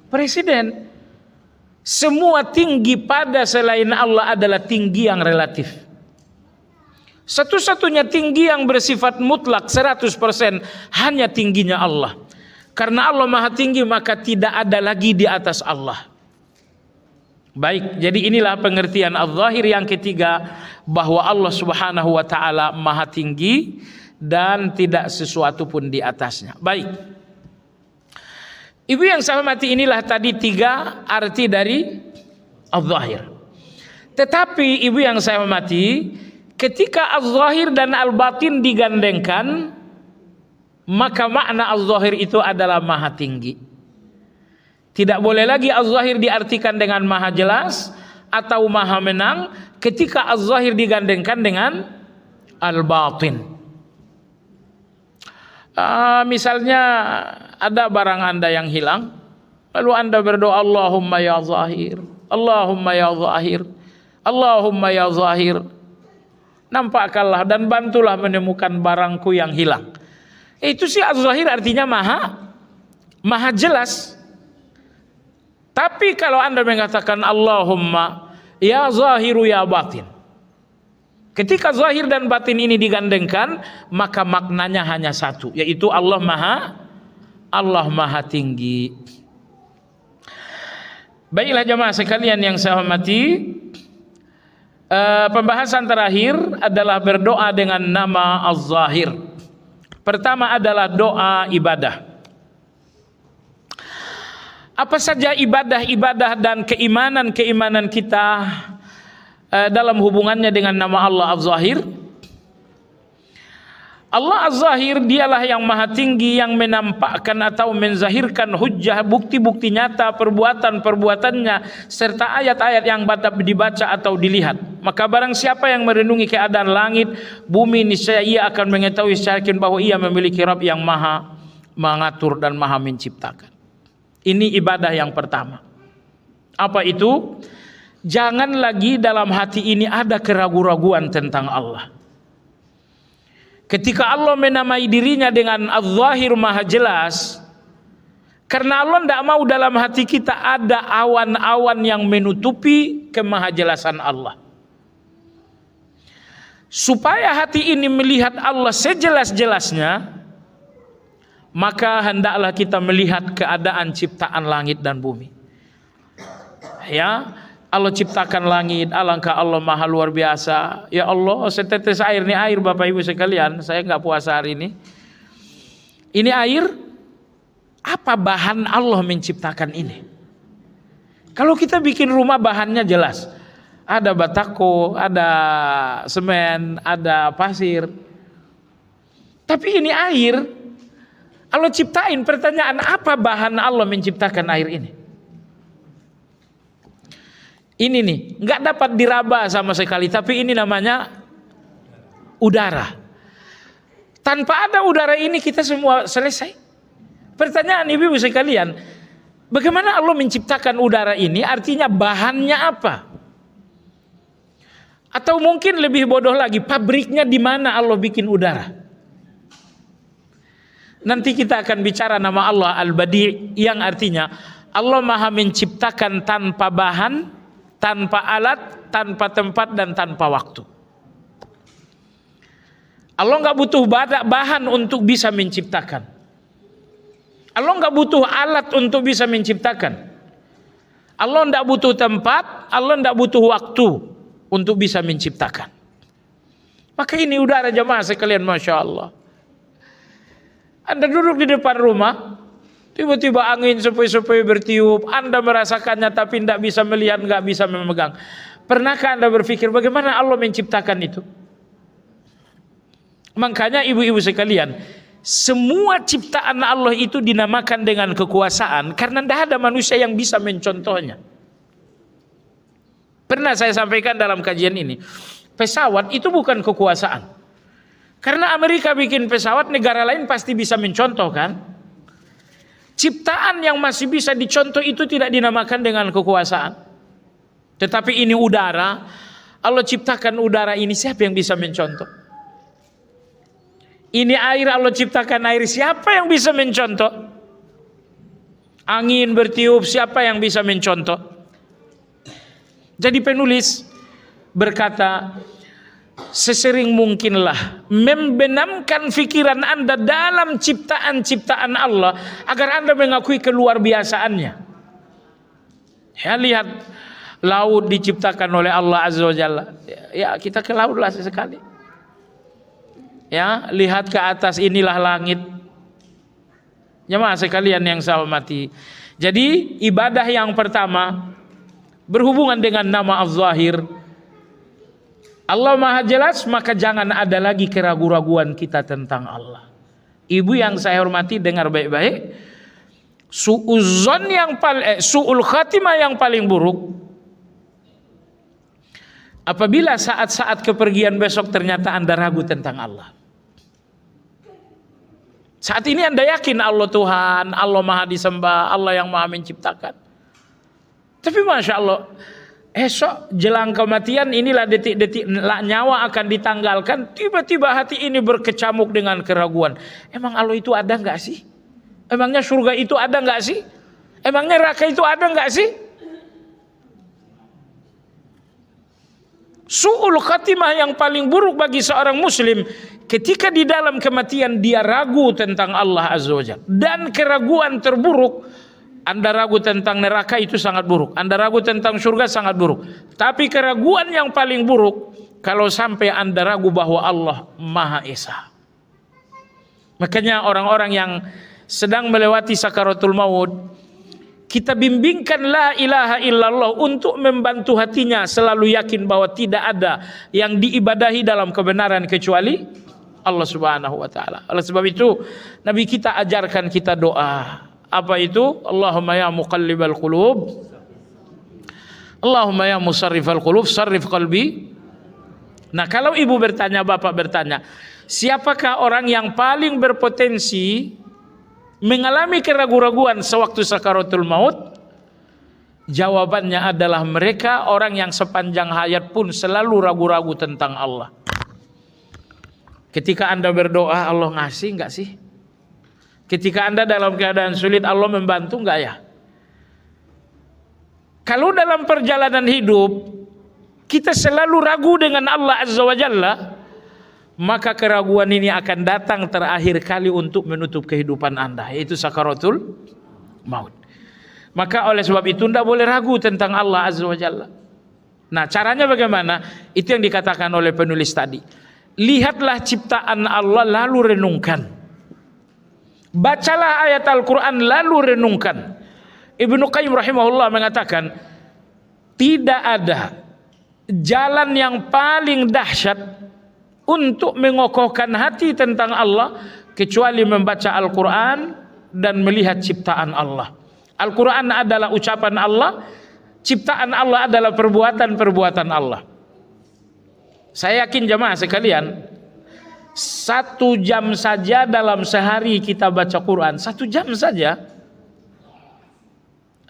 presiden. Semua tinggi pada selain Allah adalah tinggi yang relatif. Satu-satunya tinggi yang bersifat mutlak 100% hanya tingginya Allah. Karena Allah Maha Tinggi, maka tidak ada lagi di atas Allah. Baik, jadi inilah pengertian Az-Zahir yang ketiga, bahwa Allah Subhanahu wa taala Maha Tinggi dan tidak sesuatu pun di atasnya. Baik. Ibu yang saya hormati, inilah tadi 3 arti dari Az-Zahir. Tetapi ibu yang saya hormati, ketika Az-Zahir dan Al-Batin digandengkan, maka makna Az-Zahir itu adalah Maha Tinggi. Tidak boleh lagi Az-Zahir diartikan dengan Maha Jelas atau Maha Menang ketika Az-Zahir digandengkan dengan Al-Batin. Misalnya ada barang Anda yang hilang, lalu Anda berdoa, Allahumma ya Zahir, Allahumma ya Zahir, Allahumma ya Zahir, nampakkanlah dan bantulah menemukan barangku yang hilang. Itu sih Az-Zahir artinya maha jelas. Tapi kalau Anda mengatakan Allahumma ya Zahiru ya Batin, ketika Zahir dan Batin ini digandengkan, maka maknanya hanya satu, yaitu Allah Maha Tinggi. Baiklah jemaah sekalian yang saya hormati, pembahasan terakhir adalah berdoa dengan nama Az-Zahir. Pertama adalah doa ibadah. Apa saja ibadah-ibadah dan keimanan-keimanan kita dalam hubungannya dengan nama Allah Az-Zahir? Allah Az-Zahir dialah yang Maha Tinggi, yang menampakkan atau menzahirkan hujjah, bukti-bukti nyata perbuatan-perbuatannya serta ayat-ayat yang dapat dibaca atau dilihat. Maka barang siapa yang merenungi keadaan langit, bumi, niscaya ia akan mengetahui secara yakin bahwa ia memiliki Rabb yang Maha mengatur dan Maha menciptakan. Ini ibadah yang pertama. Apa itu? Jangan lagi dalam hati ini ada keraguan-raguan tentang Allah. Ketika Allah menamai dirinya dengan Az-Zahir Maha Jelas, Karena Allah tidak mau dalam hati kita ada awan-awan yang menutupi kemahajelasan Allah. Supaya hati ini melihat Allah sejelas-jelasnya, maka hendaklah kita melihat keadaan ciptaan langit dan bumi. Ya, Allah ciptakan langit, alangkah Allah maha luar biasa. Ya Allah, setetes air, ini air Bapak Ibu sekalian, saya nggak puasa hari ini. Ini air, apa bahan Allah menciptakan ini? Kalau kita bikin rumah bahannya jelas. Ada batako, ada semen, ada pasir. Tapi ini air, Allah ciptain. Pertanyaan, apa bahan Allah menciptakan air ini? Ini nih, nggak dapat diraba sama sekali. Tapi ini namanya udara. Tanpa ada udara ini kita semua selesai. Pertanyaan ibu sekalian, bagaimana Allah menciptakan udara ini? Artinya bahannya apa? Atau mungkin lebih bodoh lagi, pabriknya di mana Allah bikin udara? Nanti kita akan bicara nama Allah Al-Badi', yang artinya Allah maha menciptakan tanpa bahan, tanpa alat, tanpa tempat, dan tanpa waktu. Allah nggak butuh bahan untuk bisa menciptakan. Allah nggak butuh alat untuk bisa menciptakan. Allah nggak butuh tempat, Allah nggak butuh waktu untuk bisa menciptakan. Maka ini udara jemaah sekalian, Masya Allah. Anda duduk di depan rumah, tiba-tiba angin sepoi-sepoi bertiup, Anda merasakannya tapi tidak bisa melihat, nggak bisa memegang. Pernahkah Anda berpikir bagaimana Allah menciptakan itu? Makanya ibu-ibu sekalian, semua ciptaan Allah itu dinamakan dengan kekuasaan karena tidak ada manusia yang bisa mencontohnya. Pernah saya sampaikan dalam kajian ini, pesawat itu bukan kekuasaan. Karena Amerika bikin pesawat, negara lain pasti bisa mencontoh kan? Ciptaan yang masih bisa dicontoh itu tidak dinamakan dengan kekuasaan. Tetapi ini udara, Allah ciptakan udara ini, siapa yang bisa mencontoh? Ini air, Allah ciptakan air, siapa yang bisa mencontoh? Angin bertiup, siapa yang bisa mencontoh? Jadi penulis berkata, sesering mungkinlah membenamkan pikiran Anda dalam ciptaan-ciptaan Allah agar Anda mengakui keluar biasaannya. Ya, lihat laut diciptakan oleh Allah Azza wa Jalla. Ya, kita ke laut lah sesekali. Ya, lihat ke atas, inilah langit. Jemaah sekalian yang saya hormati. Jadi ibadah yang pertama berhubungan dengan nama Az-Zahir. Allah maha jelas, maka jangan ada lagi keraguan-raguan kita tentang Allah. Ibu yang saya hormati, dengar baik-baik. Su'ul khatimah yang paling buruk, apabila saat-saat kepergian besok ternyata Anda ragu tentang Allah. Saat ini Anda yakin Allah Tuhan, Allah maha disembah, Allah yang maha menciptakan. Tapi Masya Allah, esok jelang kematian, inilah detik-detik nyawa akan ditanggalkan. Tiba-tiba hati ini berkecamuk dengan keraguan. Emang Allah itu ada nggak sih? Emangnya surga itu ada nggak sih? Emangnya neraka itu ada nggak sih? Su'ul khatimah yang paling buruk bagi seorang muslim, ketika di dalam kematian dia ragu tentang Allah Azza wa Jalla. Dan keraguan terburuk, Anda ragu tentang neraka, itu sangat buruk. Anda ragu tentang surga, sangat buruk. Tapi keraguan yang paling buruk, kalau sampai Anda ragu bahwa Allah Maha Esa. Makanya orang-orang yang sedang melewati sakaratul maut, kita bimbingkan la ilaha illallah untuk membantu hatinya selalu yakin bahwa tidak ada yang diibadahi dalam kebenaran kecuali Allah Subhanahu wa taala. Oleh sebab itu Nabi kita ajarkan kita doa. Apa itu? Allahumma ya muqallibal qulub, Allahumma ya musarrifal qulub, sarrif qalbi. Nah, kalau ibu bertanya, bapak bertanya, siapakah orang yang paling berpotensi mengalami keraguan-raguan sewaktu sakaratul maut? Jawabannya adalah mereka orang yang sepanjang hayat pun selalu ragu-ragu tentang Allah. Ketika Anda berdoa, Allah ngasih enggak sih? Ketika Anda dalam keadaan sulit, Allah membantu enggak ya? Kalau dalam perjalanan hidup kita selalu ragu dengan Allah Azza wa Jalla, maka keraguan ini akan datang terakhir kali untuk menutup kehidupan Anda, yaitu sakaratul maut. Maka oleh sebab itu tidak boleh ragu tentang Allah Azza wa Jalla. Nah, caranya bagaimana? Itu yang dikatakan oleh penulis tadi. Lihatlah ciptaan Allah lalu renungkan. Bacalah ayat Al-Quran lalu renungkan. Ibnu Qayyim rahimahullah mengatakan, tidak ada jalan yang paling dahsyat untuk mengokohkan hati tentang Allah kecuali membaca Al-Quran dan melihat ciptaan Allah. Al-Quran adalah ucapan Allah, ciptaan Allah adalah perbuatan-perbuatan Allah. Saya yakin jemaah sekalian, 1 jam saja dalam sehari kita baca Quran, 1 jam saja,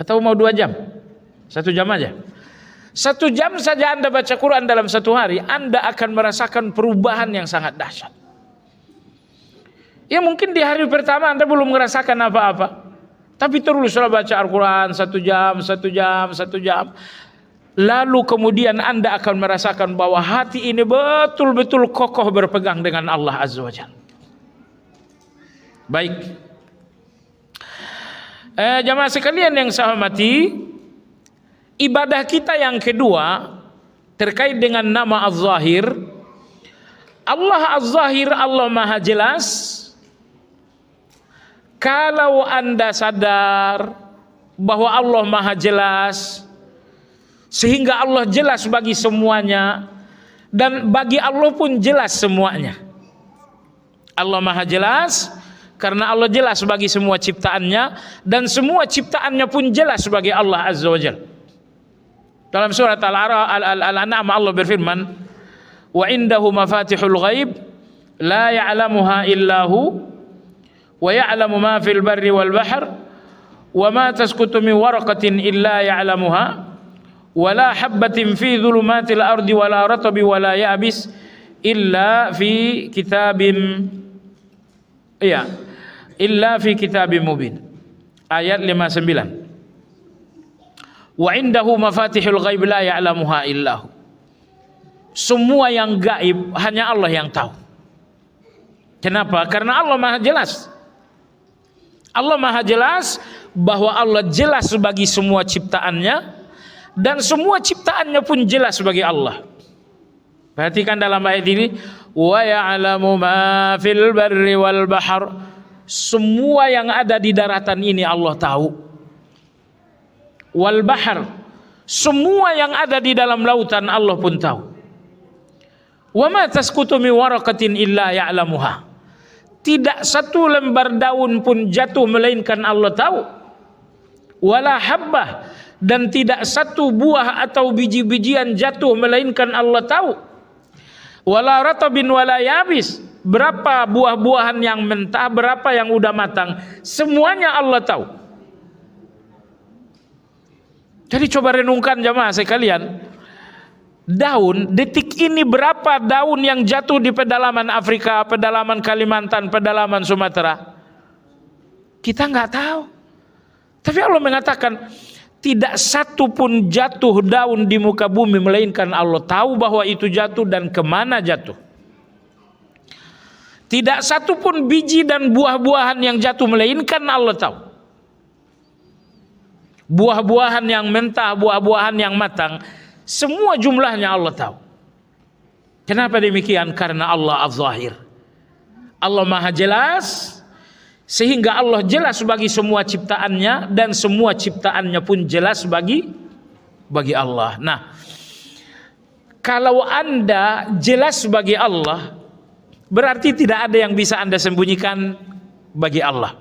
atau mau 2 jam? 1 jam aja. 1 jam saja Anda baca Quran dalam 1 hari, Anda akan merasakan perubahan yang sangat dahsyat. Ya mungkin di hari pertama Anda belum merasakan apa-apa, tapi teruslah baca Al-Quran 1 jam, 1 jam, 1 jam. Lalu kemudian Anda akan merasakan bahwa hati ini betul-betul kokoh berpegang dengan Allah Azza wa Jalla. Baik. Jamaah sekalian yang saya hormati, ibadah kita yang kedua terkait dengan nama Az-Zahir. Allah Az-Zahir, Allah Maha Jelas. Kalau Anda sadar bahwa Allah Maha Jelas, sehingga Allah jelas bagi semuanya, dan bagi Allah pun jelas semuanya. Allah Maha Jelas karena Allah jelas bagi semua ciptaannya, dan semua ciptaannya pun jelas bagi Allah Azza wa Jalla. Dalam surat Al-An'am Allah berfirman, wa indahu mafatihul ghaib la ya'lamuha illahu wa ya'lamu ma fil barri wal bahr wa ma tasqutu min waraqatin illa ya'lamuha wala habbatin fi dhulumatil ardi wala ratabi wala yabis illa fi kitabim mubin. Ayat 59. Wa indahu mafatihul ghaib la ya'lamuha illahu. Semua yang gaib hanya Allah yang tahu. Kenapa? Karena Allah Maha Jelas. Allah Maha Jelas bahwa Allah jelas bagi semua ciptaannya, dan semua ciptaannya pun jelas bagi Allah. Perhatikan dalam ayat ini, wa ya'lamu ma fil barri wal bahr. Semua yang ada di daratan ini Allah tahu. Wal bahr, semua yang ada di dalam lautan Allah pun tahu. Wa ma tasqutu min waraqatin illa ya'lamuha. Tidak satu lembar daun pun jatuh melainkan Allah tahu. Wala habbah, dan tidak satu buah atau biji-bijian jatuh melainkan Allah tahu. Wala ratabin wala yabis, berapa buah-buahan yang mentah, berapa yang udah matang, semuanya Allah tahu. Jadi coba renungkan jamaah sekalian, daun detik ini berapa daun yang jatuh di pedalaman Afrika, pedalaman Kalimantan, pedalaman Sumatera, kita nggak tahu. Tapi Allah mengatakan tidak satu pun jatuh daun di muka bumi melainkan Allah tahu bahwa itu jatuh dan kemana jatuh. Tidak satu pun biji dan buah-buahan yang jatuh melainkan Allah tahu. Buah-buahan yang mentah, buah-buahan yang matang, semua jumlahnya Allah tahu. Kenapa demikian? Karena Allah Az-Zahir. Allah Maha Jelas, sehingga Allah jelas bagi semua ciptaannya, dan semua ciptaannya pun jelas bagi Allah. Nah, kalau Anda jelas bagi Allah, berarti tidak ada yang bisa Anda sembunyikan bagi Allah.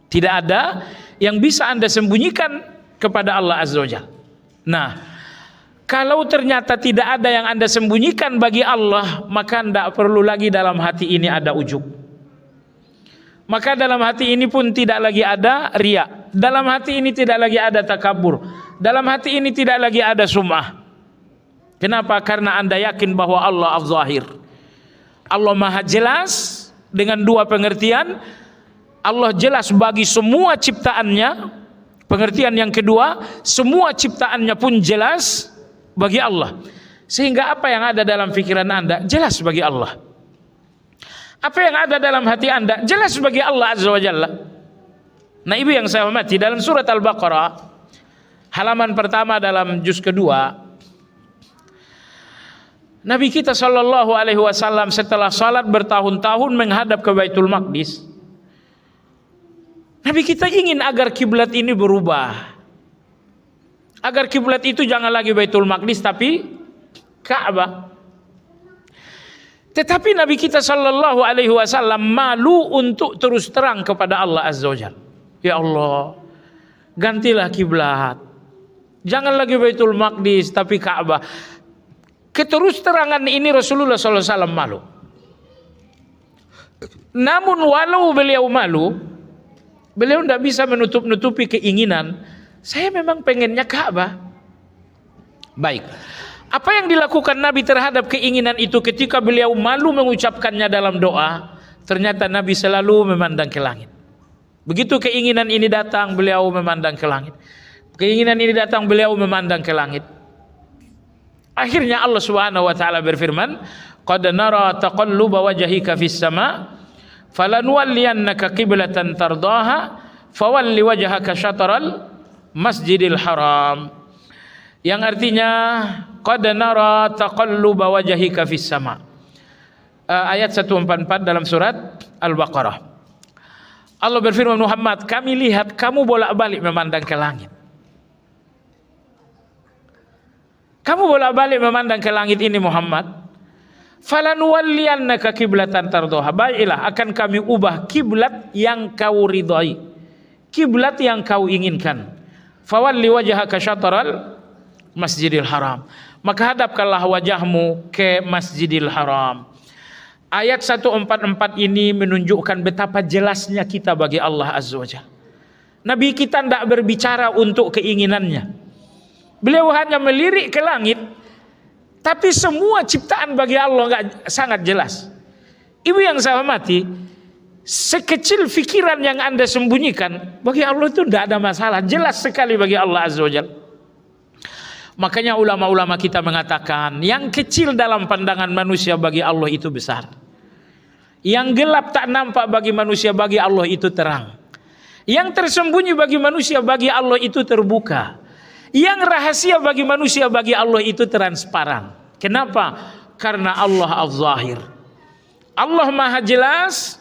Tidak ada yang bisa Anda sembunyikan kepada Allah Azza wa Jalla. Nah, kalau ternyata tidak ada yang Anda sembunyikan bagi Allah, maka tidak perlu lagi dalam hati ini ada ujub. Maka dalam hati ini pun tidak lagi ada riya. Dalam hati ini tidak lagi ada takabur. Dalam hati ini tidak lagi ada sum'ah. Kenapa? Karena Anda yakin bahwa Allah Az-Zahir. Allah Maha Jelas dengan dua pengertian. Allah jelas bagi semua ciptaannya. Pengertian yang kedua, semua ciptaannya pun jelas bagi Allah. Sehingga apa yang ada dalam pikiran Anda jelas bagi Allah. Apa yang ada dalam hati Anda jelas bagi Allah Azza wa Jalla. Nah, ibu yang saya hormati, dalam surat Al-Baqarah halaman pertama dalam juz kedua, Nabi kita sallallahu alaihi wasallam setelah salat bertahun-tahun menghadap ke Baitul Maqdis, Nabi kita ingin agar kiblat ini berubah. Agar kiblat itu jangan lagi Baitul Maqdis tapi Ka'bah. Tetapi Nabi kita sallallahu alaihi wasallam malu untuk terus terang kepada Allah Azza wa Jalla. Ya Allah, gantilah kiblat. Jangan lagi Baitul Maqdis tapi Ka'bah. Keterus terangan ini Rasulullah sallallahu alaihi wasallam malu. Namun walau beliau malu, beliau tidak bisa menutup-nutupi keinginan, saya memang pengennya Ka'bah. Baik. Apa yang dilakukan Nabi terhadap keinginan itu ketika beliau malu mengucapkannya dalam doa? Ternyata Nabi selalu memandang ke langit. Begitu keinginan ini datang, beliau memandang ke langit. Keinginan ini datang, beliau memandang ke langit. Akhirnya Allah Subhanahu wa taala berfirman, "Qad nara taqalluba wajhika fis sama, falanuwalliyannaka qiblatan tardaha, fawalli wajhaka syatral Masjidil Haram." Yang artinya qad nara taqalluba wajhika fis sama. Ayat 144 dalam surat Al-Baqarah. Allah berfirman, Muhammad, kami lihat kamu bolak-balik memandang ke langit. Kamu bolak-balik memandang ke langit ini Muhammad. Falanuwalliyannaka kiblatan tardoha. Baiklah, akan kami ubah kiblat yang kau ridhai, kiblat yang kau inginkan. Fawalli wajhaka syatral Masjidil Haram. Maka hadapkanlah wajahmu ke Masjidil Haram. Ayat 144 ini menunjukkan betapa jelasnya kita bagi Allah Azza wa Jalla. Nabi kita tidak berbicara untuk keinginannya. Beliau hanya melirik ke langit, tapi semua ciptaan bagi Allah sangat jelas. Ibu yang saya hormati, sekecil fikiran yang Anda sembunyikan, bagi Allah itu tidak ada masalah, jelas sekali bagi Allah Azza wa Jalla. Makanya ulama-ulama kita mengatakan, yang kecil dalam pandangan manusia bagi Allah itu besar. Yang gelap tak nampak bagi manusia, bagi Allah itu terang. Yang tersembunyi bagi manusia, bagi Allah itu terbuka. Yang rahasia bagi manusia, bagi Allah itu transparan. Kenapa? Karena Allah Az-Zahir. Allah Maha Jelas.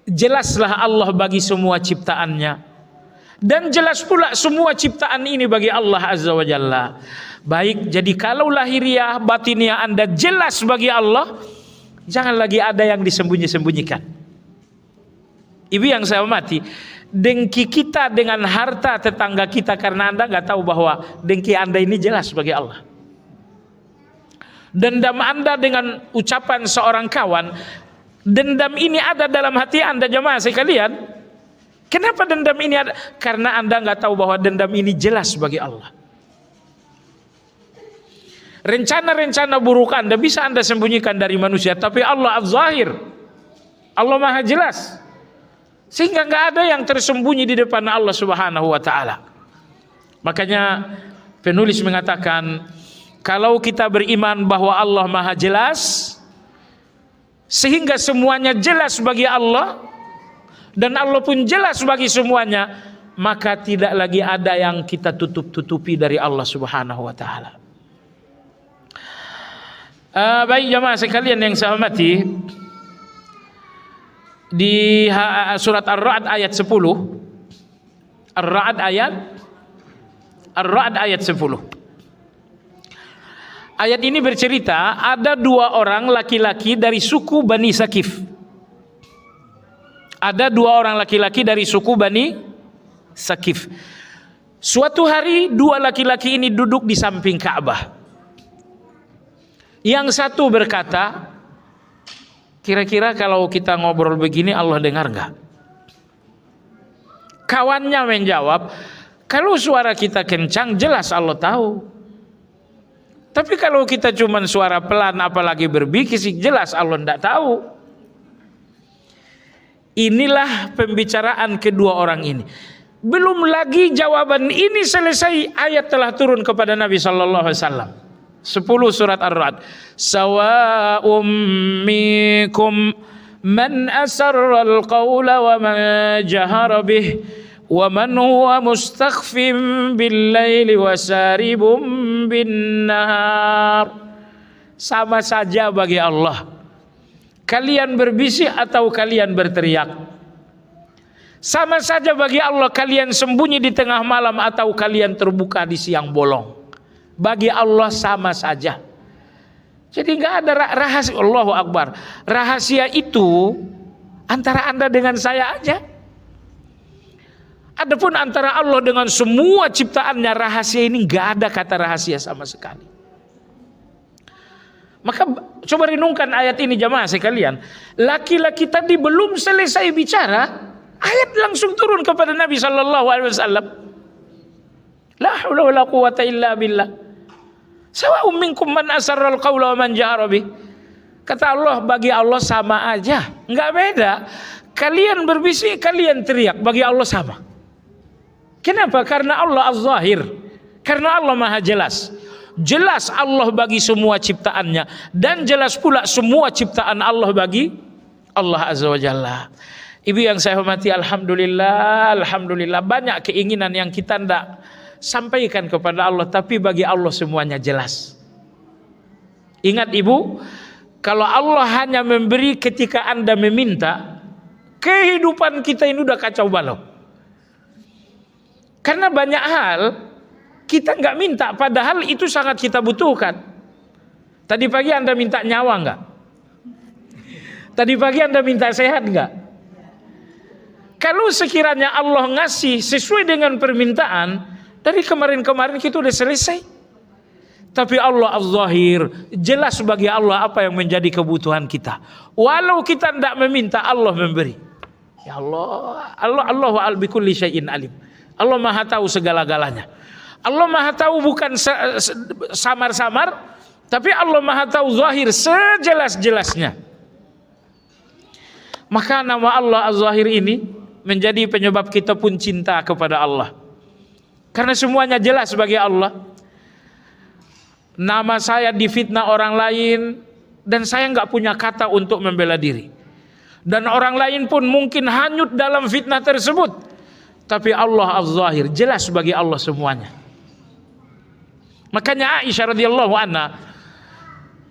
Jelaslah Allah bagi semua ciptaannya. Dan jelas pula semua ciptaan ini bagi Allah Azza wa Jalla. Baik, jadi kalau lahiriah batiniah Anda jelas bagi Allah, jangan lagi ada yang disembunyi-sembunyikan. Ibu yang saya hormati, dengki kita dengan harta tetangga kita karena Anda nggak tahu bahwa dengki Anda ini jelas bagi Allah. Dendam Anda dengan ucapan seorang kawan, dendam ini ada dalam hati Anda jemaah sekalian. Kenapa dendam ini ada? Karena Anda nggak tahu bahwa dendam ini jelas bagi Allah. Rencana-rencana buruk Anda bisa Anda sembunyikan dari manusia, tapi Allah Az-Zahir, Allah Maha Jelas, sehingga nggak ada yang tersembunyi di depan Allah Subhanahu wa taala. Makanya penulis mengatakan, kalau kita beriman bahwa Allah Maha Jelas, sehingga semuanya jelas bagi Allah, dan Allah pun jelas bagi semuanya, maka tidak lagi ada yang kita tutup-tutupi dari Allah Subhanahu wa taala. Baik jemaah sekalian yang saya hormati, di surat Ar-Ra'd ayat 10, Ar-Ra'd ayat 10. Ayat ini bercerita ada dua orang laki-laki dari suku Bani Sakif. Ada dua orang laki-laki dari suku Bani Sakif. Suatu hari dua laki-laki ini duduk di samping Ka'bah. Yang satu berkata, kira-kira kalau kita ngobrol begini Allah dengar nggak? Kawannya menjawab, kalau suara kita kencang jelas Allah tahu. Tapi kalau kita cuma suara pelan apalagi berbisik jelas Allah tidak tahu. Inilah pembicaraan kedua orang ini. Belum lagi jawaban ini selesai, ayat telah turun kepada Nabi sallallahu alaihi wasallam. 10 surat Ar-Ra'd. Sawa'um minkum man asarra al-qawla wa man jahara bih wa man huwa mustakhfim bil-laili wa saribum bin-nahar. Sama saja bagi Allah, kalian berbisik atau kalian berteriak. Sama saja bagi Allah, kalian sembunyi di tengah malam atau kalian terbuka di siang bolong. Bagi Allah sama saja. Jadi nggak ada rahasia. Allahu Akbar. Rahasia itu antara Anda dengan saya aja. Adapun antara Allah dengan semua ciptaannya, rahasia ini nggak ada kata rahasia sama sekali. Maka coba renungkan ayat ini jamaah sekalian. Laki-laki tadi belum selesai bicara, ayat langsung turun kepada Nabi sallallahu alaihi wasallam. La haula wala quwata illa billah. Sawa'um minkum man asarra al-qawla wa man jahara bih. Kata Allah, bagi Allah sama aja, enggak beda. Kalian berbisik, kalian teriak, bagi Allah sama. Kenapa? Karena Allah Az-Zahir. Karena Allah Maha jelas. Jelas Allah bagi semua ciptaannya, dan jelas pula semua ciptaan Allah bagi Allah Azza wa Jalla. Ibu yang saya hormati, alhamdulillah banyak keinginan yang kita tidak sampaikan kepada Allah, tapi bagi Allah semuanya jelas. Ingat ibu, kalau Allah hanya memberi ketika Anda meminta, kehidupan kita ini udah kacau balau. Karena banyak hal kita nggak minta, padahal itu sangat kita butuhkan. Tadi pagi Anda minta nyawa nggak? Tadi pagi Anda minta sehat nggak? Kalau sekiranya Allah ngasih sesuai dengan permintaan, dari kemarin-kemarin kita udah selesai. Tapi Allah Az-Zahir, jelas bagi Allah apa yang menjadi kebutuhan kita. Walau kita tidak meminta, Allah memberi. Ya Allah, Allahu bi kulli syai'in alim. Allah Maha tahu segala-galanya. Allah Maha tahu bukan samar-samar, tapi Allah Maha tahu zahir sejelas-jelasnya. Maka nama Allah Az-Zahir ini menjadi penyebab kita pun cinta kepada Allah. Karena semuanya jelas bagi Allah. Nama saya difitnah orang lain, dan saya nggak punya kata untuk membela diri. Dan orang lain pun mungkin hanyut dalam fitnah tersebut. Tapi Allah Az-Zahir, jelas bagi Allah semuanya. Makanya Aisyah radhiyallahu anha,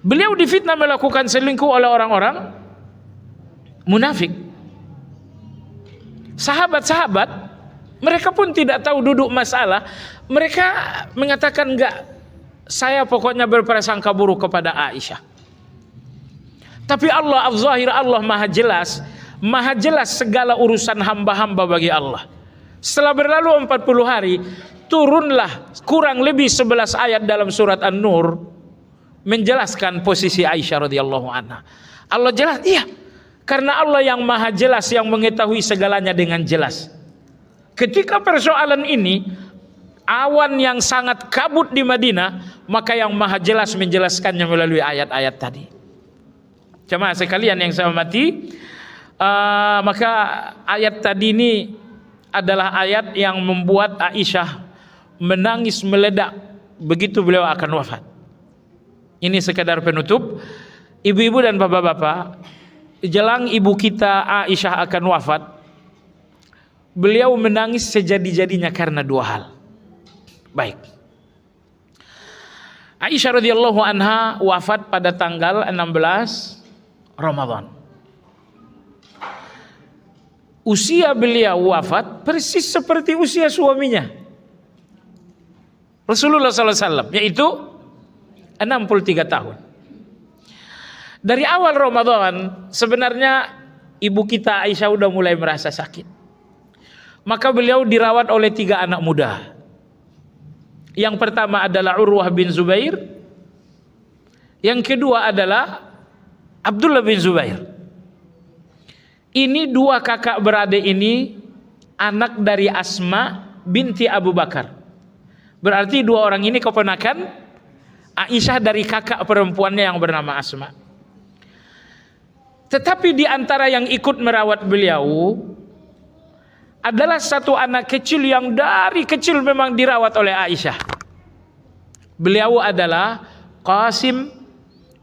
beliau difitnah melakukan selingkuh oleh orang-orang munafik. Sahabat-sahabat, mereka pun tidak tahu duduk masalah. Mereka mengatakan enggak, saya pokoknya berprasangka buruk kepada Aisyah. Tapi Allah Az-Zahir, Allah Maha jelas segala urusan hamba-hamba bagi Allah. Setelah berlalu 40 hari, turunlah kurang lebih 11 ayat dalam surat An-Nur menjelaskan posisi Aisyah radhiyallahu anha. Allah jelas, iya, karena Allah yang Maha jelas, yang mengetahui segalanya dengan jelas. Ketika persoalan ini awan yang sangat kabut di Madinah, maka yang Maha jelas menjelaskannya melalui ayat-ayat tadi. Jemaah sekalian yang saya hormati, maka ayat tadi ini adalah ayat yang membuat Aisyah menangis meledak begitu beliau akan wafat. Ini sekedar penutup. Ibu-ibu dan bapak-bapak, jelang ibu kita Aisyah akan wafat, beliau menangis sejadi-jadinya karena dua hal. Baik. Aisyah radhiyallahu anha wafat pada tanggal 16 Ramadan. Usia beliau wafat persis seperti usia suaminya Rasulullah SAW, yaitu 63 tahun. Dari awal Ramadan sebenarnya ibu kita Aisyah udah mulai merasa sakit. Maka beliau dirawat oleh 3 anak muda. Yang pertama adalah Urwah bin Zubair, yang kedua adalah Abdullah bin Zubair. Ini 2 kakak beradik ini anak dari Asma binti Abu Bakar. Berarti 2 orang ini keponakan Aisyah dari kakak perempuannya yang bernama Asma. Tetapi di antara yang ikut merawat beliau adalah satu anak kecil yang dari kecil memang dirawat oleh Aisyah. Beliau adalah Qasim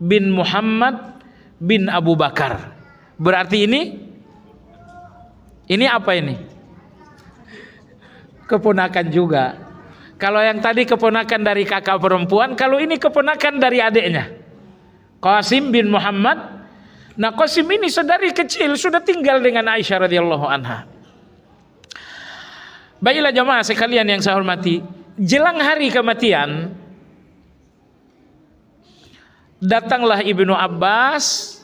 bin Muhammad bin Abu Bakar. Berarti ini apa ini? Keponakan juga. Kalau yang tadi keponakan dari kakak perempuan, kalau ini keponakan dari adiknya, Qasim bin Muhammad. Nah, Qasim ini sedari kecil sudah tinggal dengan Aisyah radhiyallahu anha. Baiklah jemaah sekalian yang saya hormati, jelang hari kematian datanglah Ibnu Abbas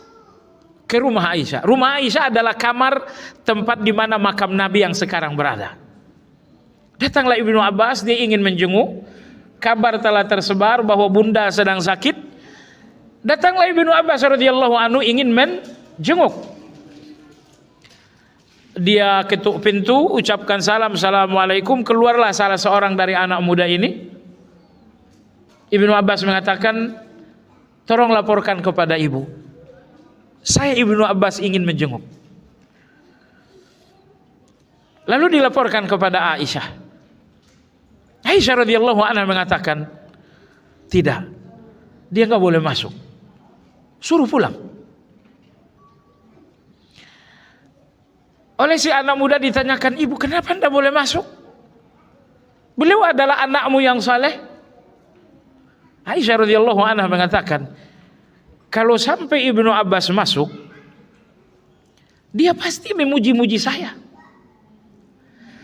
ke rumah Aisyah. Rumah Aisyah adalah kamar tempat di mana makam Nabi yang sekarang berada. Datanglah Ibnu Abbas, dia ingin menjenguk. Kabar telah tersebar bahwa bunda sedang sakit. Datanglah Ibnu Abbas radhiyallahu anhu ingin menjenguk. Dia ketuk pintu, ucapkan salam, assalamualaikum. Keluarlah salah seorang dari anak muda ini. Ibnu Abbas mengatakan, tolong laporkan kepada ibu, saya Ibnu Abbas ingin menjenguk. Lalu dilaporkan kepada Aisyah. Aisyah radhiyallahu anha mengatakan, tidak, dia nggak boleh masuk, suruh pulang. Oleh si anak muda ditanyakan, ibu kenapa anda boleh masuk? Beliau adalah anakmu yang saleh. Aisyah radhiyallahu anha mengatakan, kalau sampai Ibnu Abbas masuk, dia pasti memuji-muji saya.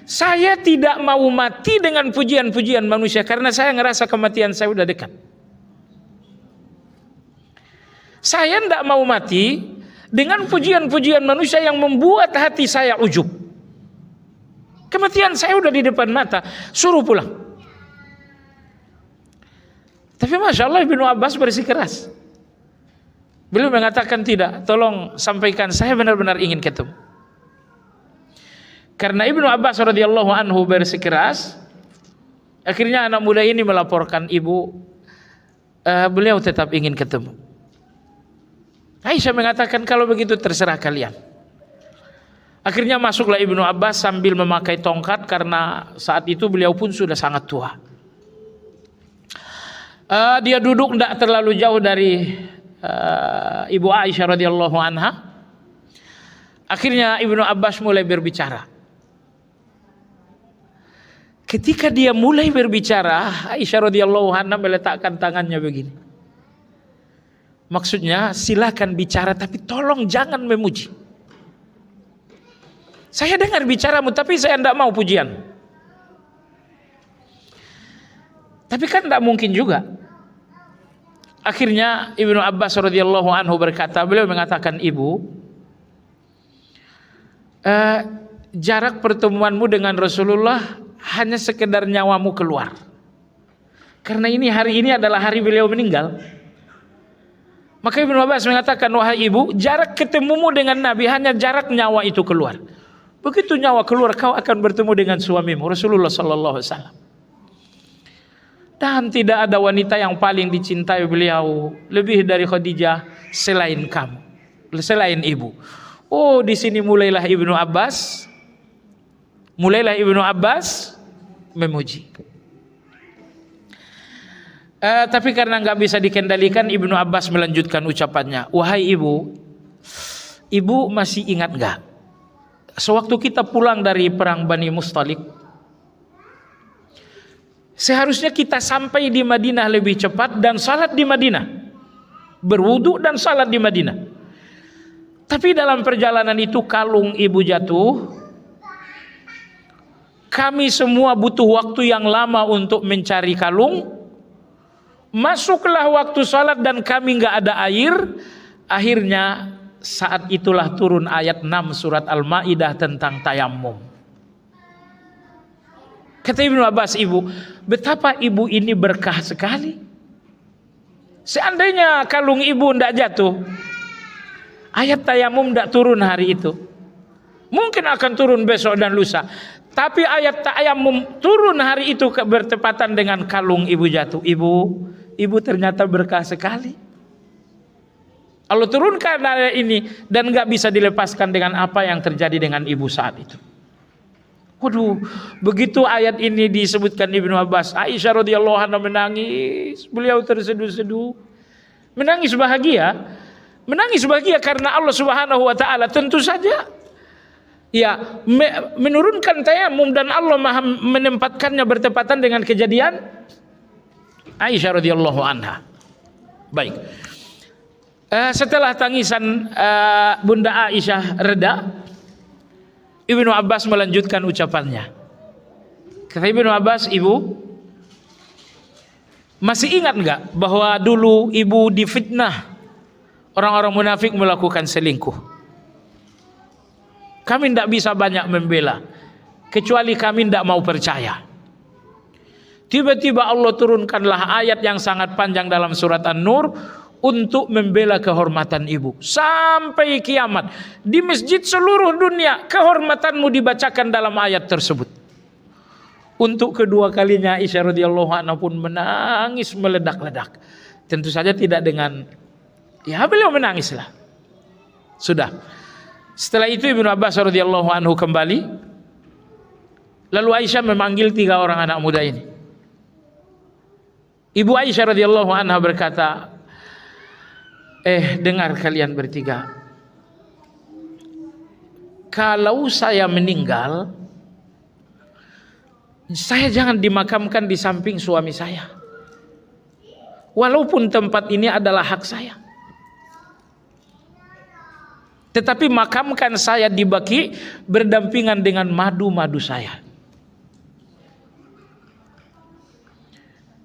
Saya tidak mau mati dengan pujian-pujian manusia karena saya ngerasa kematian saya udah dekat. Saya tidak mau mati dengan pujian-pujian manusia yang membuat hati saya ujub. Kematian saya udah di depan mata, suruh pulang. Tapi Masya Allah Ibnu Abbas bersikeras. Beliau mengatakan tidak, tolong sampaikan saya benar-benar ingin ketemu. Karena Ibnu Abbas radhiyallahu anhu bersikeras, akhirnya anak muda ini melaporkan ibu, beliau tetap ingin ketemu. Aisyah mengatakan kalau begitu terserah kalian. Akhirnya masuklah Ibnu Abbas sambil memakai tongkat karena saat itu beliau pun sudah sangat tua. Dia duduk tidak terlalu jauh dari ibu Aisyah radhiyallahu anha. Akhirnya Ibnu Abbas mulai berbicara. Ketika dia mulai berbicara, Aisyah radhiyallahu anha meletakkan tangannya begini. Maksudnya silakan bicara tapi tolong jangan memuji. Saya dengar bicaramu tapi saya tidak mau pujian. Tapi kan tidak mungkin juga. Akhirnya Ibnu Abbas radhiyallahu anhu berkata, beliau mengatakan, ibu, jarak pertemuanmu dengan Rasulullah hanya sekedar nyawamu keluar. Karena hari ini adalah hari beliau meninggal. Maka Ibnu Abbas mengatakan, wahai ibu, jarak ketemumu dengan Nabi hanya jarak nyawa itu keluar. Begitu nyawa keluar, kau akan bertemu dengan suamimu Rasulullah sallallahu alaihi wasallam. Dan tidak ada wanita yang paling dicintai beliau lebih dari Khadijah selain kamu, selain ibu. Oh, di sini mulailah Ibnu Abbas memuji. Tapi karena nggak bisa dikendalikan, Ibnu Abbas melanjutkan ucapannya. Wahai ibu, ibu masih ingat nggak? Sewaktu kita pulang dari perang Bani Mustalik, seharusnya kita sampai di Madinah lebih cepat dan salat di Madinah, berwudu dan salat di Madinah. Tapi dalam perjalanan itu kalung ibu jatuh. Kami semua butuh waktu yang lama untuk mencari kalung. Masuklah waktu salat dan kami nggak ada air. Akhirnya saat itulah turun ayat 6 surat Al-Maidah tentang tayammum. Kata Ibnu Abbas, ibu, betapa ibu ini berkah sekali. Seandainya kalung ibu tidak jatuh, ayat tayammum tidak turun hari itu. Mungkin akan turun besok dan lusa. Tapi ayat tayammum turun hari itu bertepatan dengan kalung ibu jatuh. Ibu ternyata berkah sekali. Allah turunkan ayat ini dan nggak bisa dilepaskan dengan apa yang terjadi dengan ibu saat itu. Waduh, begitu ayat ini disebutkan Ibnu Abbas, Aisyah radhiyallahu anha menangis, beliau terseduh-seduh, menangis bahagia karena Allah Subhanahu wa taala tentu saja ya menurunkan tayamum dan Allah Maha menempatkannya bertepatan dengan kejadian Aisyah radhiyallahu anha. Baik. Setelah tangisan Bunda Aisyah reda, Ibnu Abbas melanjutkan ucapannya. Kata Ibnu Abbas, "Ibu, masih ingat enggak bahwa dulu ibu difitnah orang-orang munafik melakukan selingkuh? Kami tidak bisa banyak membela, kecuali kami tidak mau percaya. Tiba-tiba Allah turunkanlah ayat yang sangat panjang dalam surat An-Nur untuk membela kehormatan ibu sampai kiamat. Di masjid seluruh dunia kehormatanmu dibacakan dalam ayat tersebut." Untuk kedua kalinya Aisyah radhiyallahu anha pun menangis meledak-ledak. Tentu saja tidak dengan beliau menangislah. Sudah. Setelah itu Ibnu Abbas radhiyallahu anhu kembali. Lalu Aisyah memanggil 3 orang anak muda ini. Ibu Aisyah radhiyallahu anha berkata, dengar kalian bertiga. Kalau saya meninggal, saya jangan dimakamkan di samping suami saya. Walaupun tempat ini adalah hak saya. Tetapi makamkan saya di Baqi berdampingan dengan madu-madu saya.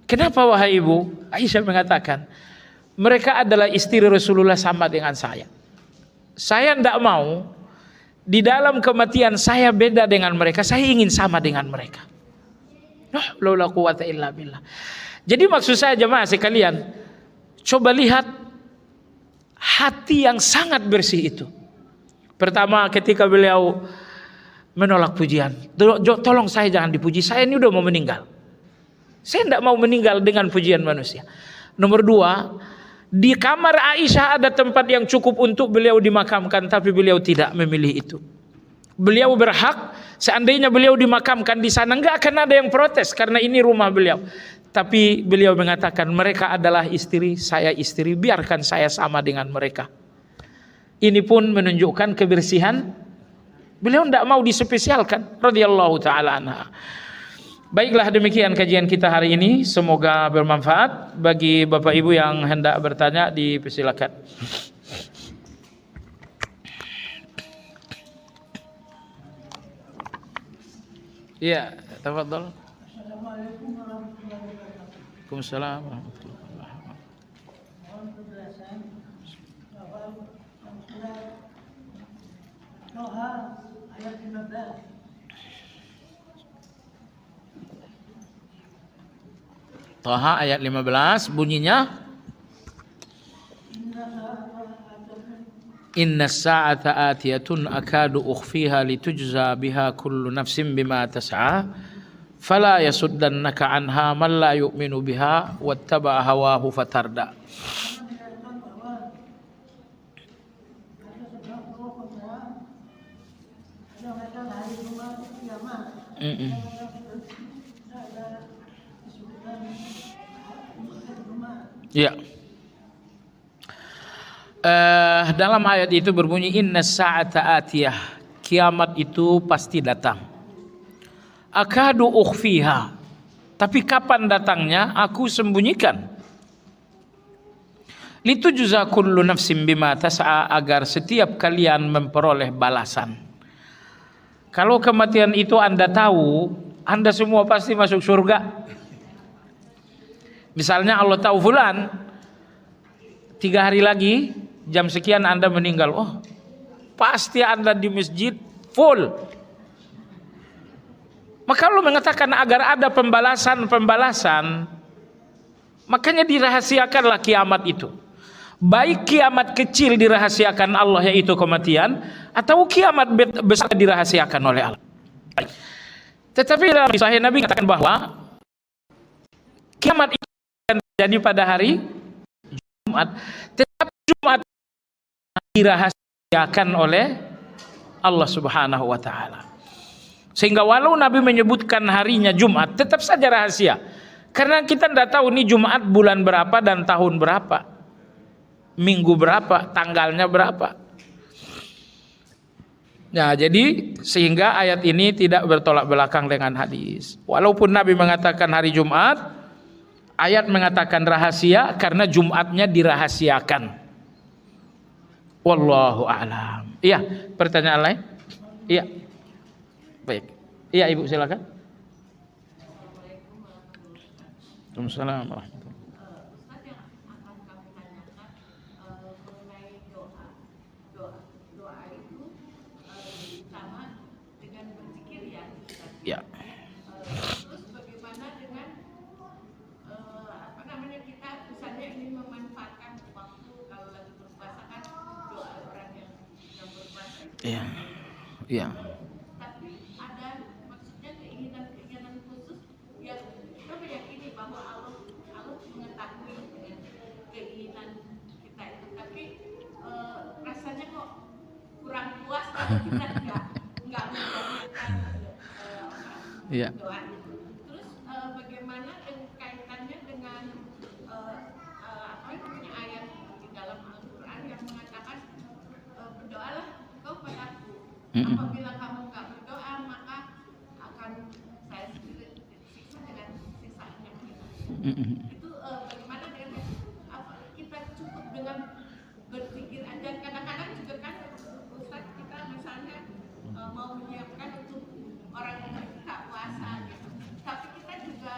Kenapa wahai ibu? Aisyah mengatakan, mereka adalah istri Rasulullah sama dengan saya. Saya tidak mau di dalam kematian saya beda dengan mereka. Saya ingin sama dengan mereka. La quwwata illa billah. Jadi maksud saya jemaah sekalian, coba lihat hati yang sangat bersih itu. Pertama ketika beliau menolak pujian, tolong saya jangan dipuji, saya ini udah mau meninggal. Saya tidak mau meninggal dengan pujian manusia. Nomor 2, di kamar Aisyah ada tempat yang cukup untuk beliau dimakamkan, tapi beliau tidak memilih itu. Beliau berhak, seandainya beliau dimakamkan di sana enggak akan ada yang protes karena ini rumah beliau. Tapi beliau mengatakan mereka adalah istri, saya istri, biarkan saya sama dengan mereka. Ini pun menunjukkan kebersihan. Beliau tidak mau dispesialkan radhiyallahu taala anha. Baiklah, demikian kajian kita hari ini, semoga bermanfaat. Bagi Bapak Ibu yang hendak bertanya dipersilakan. Iya, tafadhol. Assalamualaikum warahmatullahi wabarakatuh. Waalaikumsalam warahmatullahi wabarakatuh. Mohon penjelasan bahwa surat Toha ayat 15. Toha ayat 15 bunyinya, Inna sa'ata atiyatun akadu ukhfiha litujza biha kullu nafsin bima tas'a fala yasuddannaka anha man la yu'minu biha wattaba'a hawahu fatarda. Ya. Dalam ayat itu berbunyi inna sa'ata atiyah, kiamat itu pasti datang. Akadu ukhfiha, tapi kapan datangnya aku sembunyikan. Litujza kullu nafsin bima tas'a, agar setiap kalian memperoleh balasan. Kalau kematian itu Anda tahu, Anda semua pasti masuk surga. Misalnya Allah tahu fulan 3 hari lagi jam sekian Anda meninggal, oh pasti Anda di masjid full. Maka Allah mengatakan agar ada pembalasan, makanya dirahasiakanlah kiamat itu. Baik kiamat kecil dirahasiakan Allah yaitu kematian, atau kiamat besar dirahasiakan oleh Allah. Tetapi dalam Sahih Nabi katakan bahwa kiamat itu akan terjadi pada hari Jumat. Tetapi Jumat dirahasiakan oleh Allah Subhanahu wa taala. Sehingga walau Nabi menyebutkan harinya Jumat, tetap saja rahasia. Karena kita tidak tahu nih Jumat bulan berapa dan tahun berapa, minggu berapa, tanggalnya berapa. Nah, jadi sehingga ayat ini tidak bertolak belakang dengan hadis. Walaupun Nabi mengatakan hari Jumat, ayat mengatakan rahasia karena Jumatnya dirahasiakan. Wallahu a'lam. Iya, pertanyaan lain? Iya. Baik. Iya, Ibu silakan. Waalaikumsalam warahmatullahi wabarakatuh. Ya. Terus bagaimana dengan kita misalnya ingin memanfaatkan waktu kalau lagi berpuasa kan doa orang yang berpuasa. Iya. Iya. Tapi ada maksudnya keinginan khusus yang kita meyakini bahwa Allah mengetahui dengan keinginan kita itu, tapi rasanya kok kurang puas kalau kita nggak menjalankan Iya. doa itu. Terus bagaimana kaitannya dengan ayat di dalam Al-Quran yang mengatakan berdoalah engkau padaku, apabila kamu nggak berdoa maka akan saya sendiri disiksa dengan siksaan yang berat. Itu bagaimana dengan kita cukup dengan berpikir aja. Kadang-kadang juga kan Ustaz, kita misalnya mau menyiapkan untuk orang yang buka puasa gitu, tapi kita juga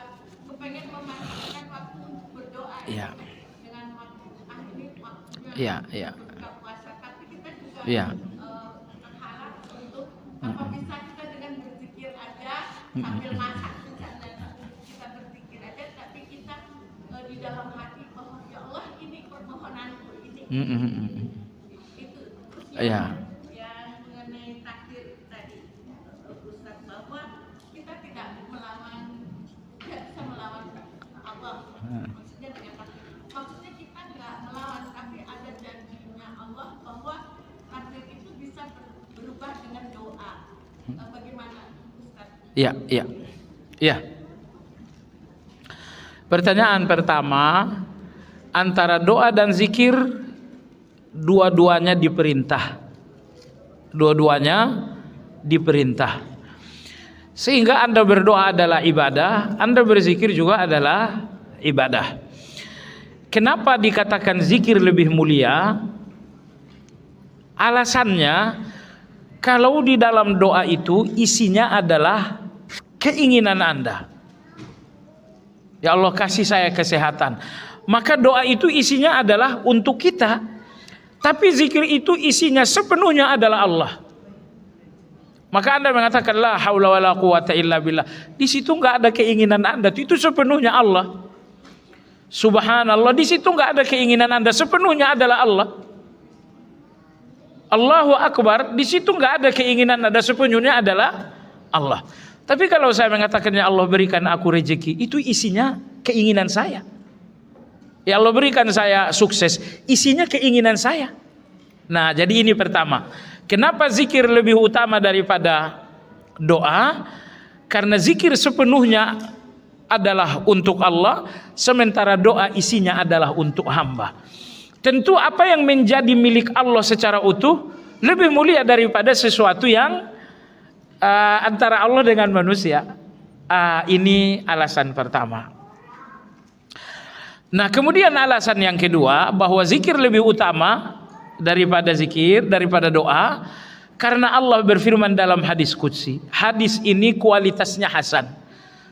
kepengen memanfaatkan waktu untuk berdoa Iya. dengan waktu ini waktunya Iya. buka puasa, tapi kita juga Iya. terhalang untuk apa bisa kita dengan berzikir aja sambil masak misalnya, kita berzikir aja tapi kita di dalam hati bahwa ya Allah ini permohonanku ini. Itu terus yang mengenai takdir tadi Ustaz, bahwa kita tidak bisa melawan Allah. Maksudnya dengan takdir, maksudnya kita nggak melawan, tapi ada janjinya Allah bahwa takdir itu bisa berubah dengan doa. Bagaimana Ustaz? Iya. Pertanyaan pertama, antara doa dan zikir dua-duanya diperintah. Sehingga Anda berdoa adalah ibadah, Anda berzikir juga adalah ibadah. Kenapa dikatakan zikir lebih mulia? Alasannya, kalau di dalam doa itu isinya adalah keinginan Anda. Ya Allah kasih saya kesehatan. Maka doa itu isinya adalah untuk kita. Tapi zikir itu isinya sepenuhnya adalah Allah. Maka Anda mengatakan la haula wala quwata illa billah. Di situ enggak ada keinginan Anda, itu sepenuhnya Allah. Subhanallah, di situ enggak ada keinginan Anda, sepenuhnya adalah Allah. Allahu Akbar, di situ enggak ada keinginan Anda, sepenuhnya adalah Allah. Tapi kalau saya mengatakan ya Allah berikan aku rezeki, itu isinya keinginan saya. Ya Allah berikan saya sukses, isinya keinginan saya. Nah, jadi ini pertama. Kenapa zikir lebih utama daripada doa? Karena zikir sepenuhnya adalah untuk Allah, sementara doa isinya adalah untuk hamba. Tentu apa yang menjadi milik Allah secara utuh lebih mulia daripada sesuatu yang antara Allah dengan manusia. Ini alasan pertama. Nah, kemudian alasan yang kedua, bahwa zikir lebih utama daripada doa, karena Allah berfirman dalam hadis qudsi. Hadis ini kualitasnya hasan.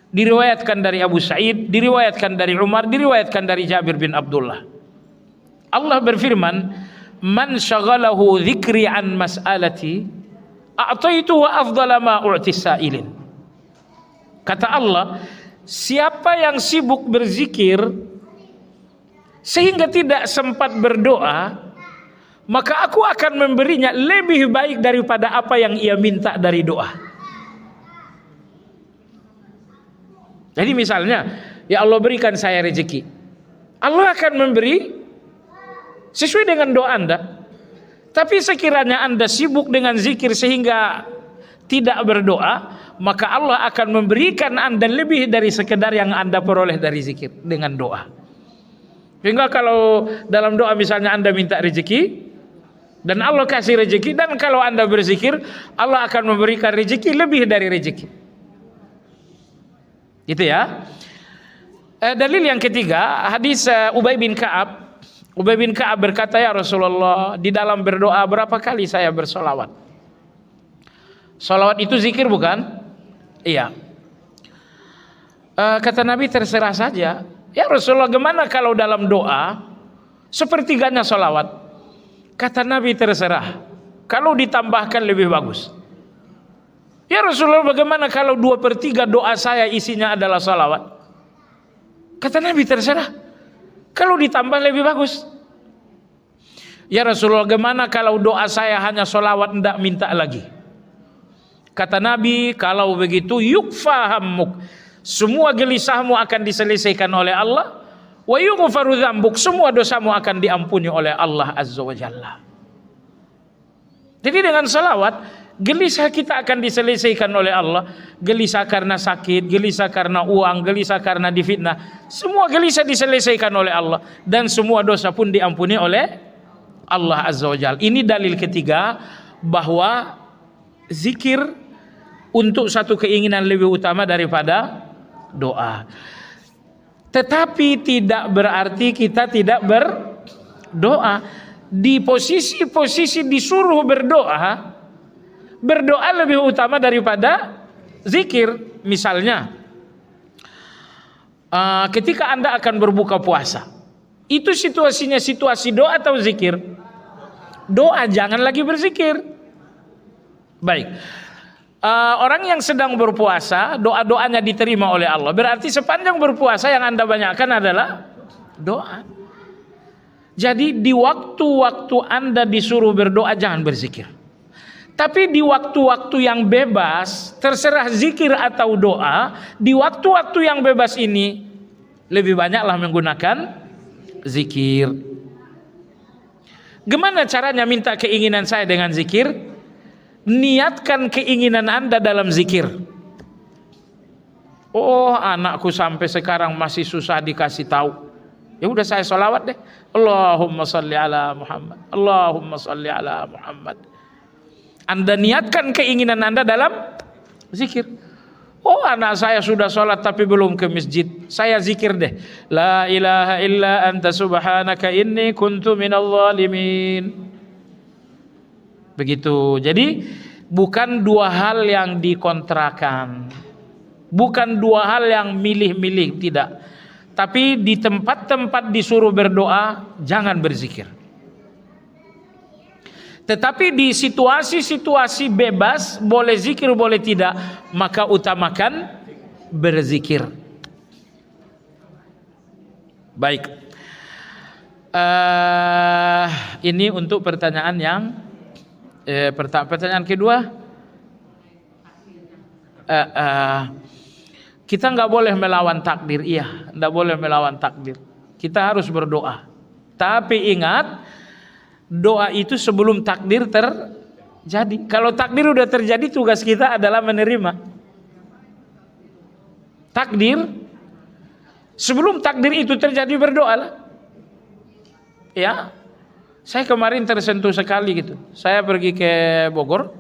Diriwayatkan dari Abu Sa'id, diriwayatkan dari Umar, diriwayatkan dari Jabir bin Abdullah. Allah berfirman, "Man syaghalahu dzikri an mas'alati, a'taitu wa afdala ma u'tis sa'ilin." Kata Allah, siapa yang sibuk berzikir sehingga tidak sempat berdoa, maka aku akan memberinya lebih baik daripada apa yang ia minta dari doa. Jadi misalnya, ya Allah berikan saya rezeki, Allah akan memberi sesuai dengan doa Anda. Tapi sekiranya Anda sibuk dengan zikir sehingga tidak berdoa, maka Allah akan memberikan Anda lebih dari sekedar yang Anda peroleh dari zikir dengan doa. Sehingga kalau dalam doa misalnya Anda minta rezeki dan Allah kasih rezeki, dan kalau Anda berzikir, Allah akan memberikan rezeki lebih dari rezeki. Gitu ya. Dalil yang ketiga, hadis Ubay bin Ka'ab. Ubay bin Ka'ab berkata, ya Rasulullah, di dalam berdoa berapa kali saya bersolawat? Solawat itu zikir bukan? Iya. Kata Nabi, terserah saja. Ya Rasulullah, gimana kalau dalam doa sepertiganya solawat? Kata Nabi, terserah. Kalau ditambahkan lebih bagus. Ya Rasulullah, bagaimana kalau 2/3 doa saya isinya adalah solawat? Kata Nabi, terserah. Kalau ditambah lebih bagus. Ya Rasulullah, gimana kalau doa saya hanya solawat, tidak minta lagi? Kata Nabi, kalau begitu yukfa hammuk, semua gelisahmu akan diselesaikan oleh Allah. Wa yughfaru dzambuk, semua dosamu akan diampuni oleh Allah Azza wa Jalla. Jadi dengan salawat, gelisah kita akan diselesaikan oleh Allah. Gelisah karena sakit, gelisah karena uang, gelisah karena difitnah, semua gelisah diselesaikan oleh Allah, dan semua dosa pun diampuni oleh Allah Azza wa Jalla. Ini dalil ketiga bahwa zikir untuk satu keinginan lebih utama daripada doa. Tetapi tidak berarti kita tidak berdoa. Di posisi-posisi disuruh berdoa, berdoa lebih utama daripada zikir. Misalnya ketika Anda akan berbuka puasa, itu situasinya situasi doa atau zikir? Doa, jangan lagi berzikir. Baik. Orang yang sedang berpuasa, doa-doanya diterima oleh Allah. Berarti sepanjang berpuasa yang Anda banyakkan adalah doa. Jadi di waktu-waktu Anda disuruh berdoa, jangan berzikir. Tapi di waktu-waktu yang bebas, terserah zikir atau doa, di waktu-waktu yang bebas ini lebih banyaklah menggunakan zikir. Gimana caranya minta keinginan saya dengan zikir? Niatkan keinginan Anda dalam zikir. Oh, anakku sampai sekarang masih susah dikasih tahu. Ya udah, saya sholawat deh. Allahumma sholli ala Muhammad. Allahumma sholli ala Muhammad. Anda niatkan keinginan Anda dalam zikir. Oh, anak saya sudah sholat tapi belum ke masjid, saya zikir deh. La ilaha illa anta subhanaka inni kuntu minal zalimin. Begitu. Jadi bukan dua hal yang dikontrakan, bukan dua hal yang milih-milih, tidak. Tapi di tempat-tempat disuruh berdoa, jangan berzikir. Tetapi di situasi-situasi bebas, boleh zikir boleh tidak, maka utamakan berzikir. Baik. Ini untuk pertanyaan yang pertanyaan kedua. Kita nggak boleh melawan takdir, iya, nggak boleh melawan takdir. Kita harus berdoa. Tapi ingat, doa itu sebelum takdir terjadi. Kalau takdir udah terjadi, tugas kita adalah menerima takdir. Sebelum takdir itu terjadi, berdoalah. Ya, saya kemarin tersentuh sekali gitu. Saya pergi ke Bogor,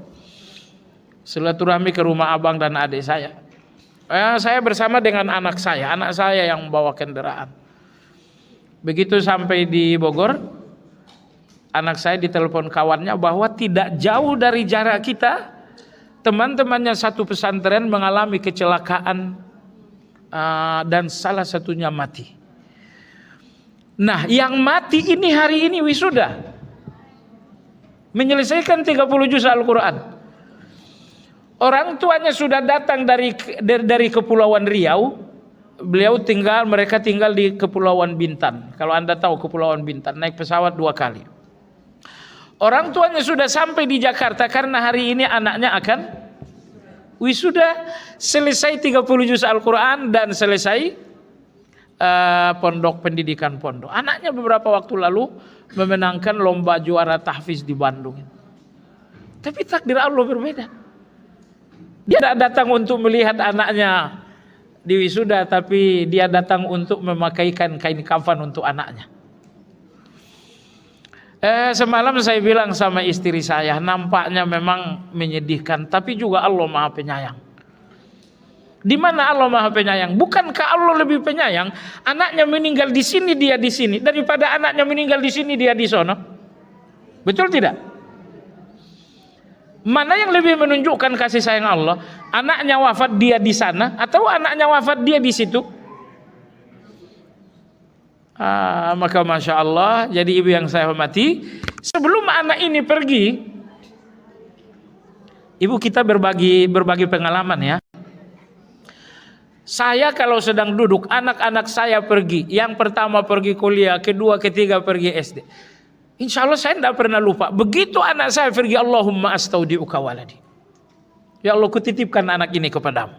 silaturahmi ke rumah abang dan adik saya. Saya bersama dengan anak saya yang bawa kendaraan. Begitu sampai di Bogor, anak saya ditelepon kawannya bahwa tidak jauh dari jarak kita, teman-temannya satu pesantren mengalami kecelakaan dan salah satunya mati. Nah, yang mati ini hari ini wisuda, menyelesaikan 30 juz Al-Quran. Orang tuanya sudah datang dari Kepulauan Riau. Mereka tinggal di Kepulauan Bintan. Kalau Anda tahu Kepulauan Bintan, naik pesawat 2 kali. Orang tuanya sudah sampai di Jakarta karena hari ini anaknya akan wisuda, selesai 30 juz Al-Quran dan selesai pondok pendidikan pondok. Anaknya beberapa waktu lalu memenangkan lomba juara tahfiz di Bandung. Tapi takdir Allah berbeda. Dia tidak datang untuk melihat anaknya di wisuda, tapi dia datang untuk memakaikan kain kafan untuk anaknya. Semalam saya bilang sama istri saya, nampaknya memang menyedihkan, tapi juga Allah Maha Penyayang. Di mana Allah Maha Penyayang? Bukankah Allah lebih penyayang anaknya meninggal di sini, dia di sini, daripada anaknya meninggal di sini, dia di sono? Betul tidak? Mana yang lebih menunjukkan kasih sayang Allah? Anaknya wafat dia di sana, atau anaknya wafat dia di situ? Maka Masya Allah, jadi ibu yang saya hormati, sebelum anak ini pergi, ibu kita berbagi pengalaman ya. Saya kalau sedang duduk, anak-anak saya pergi, yang pertama pergi kuliah, kedua, ketiga pergi SD. Insya Allah saya tidak pernah lupa. Begitu anak saya pergi, Allahumma astaudi'uka waladi. Ya Allah, kutitipkan anak ini kepadamu.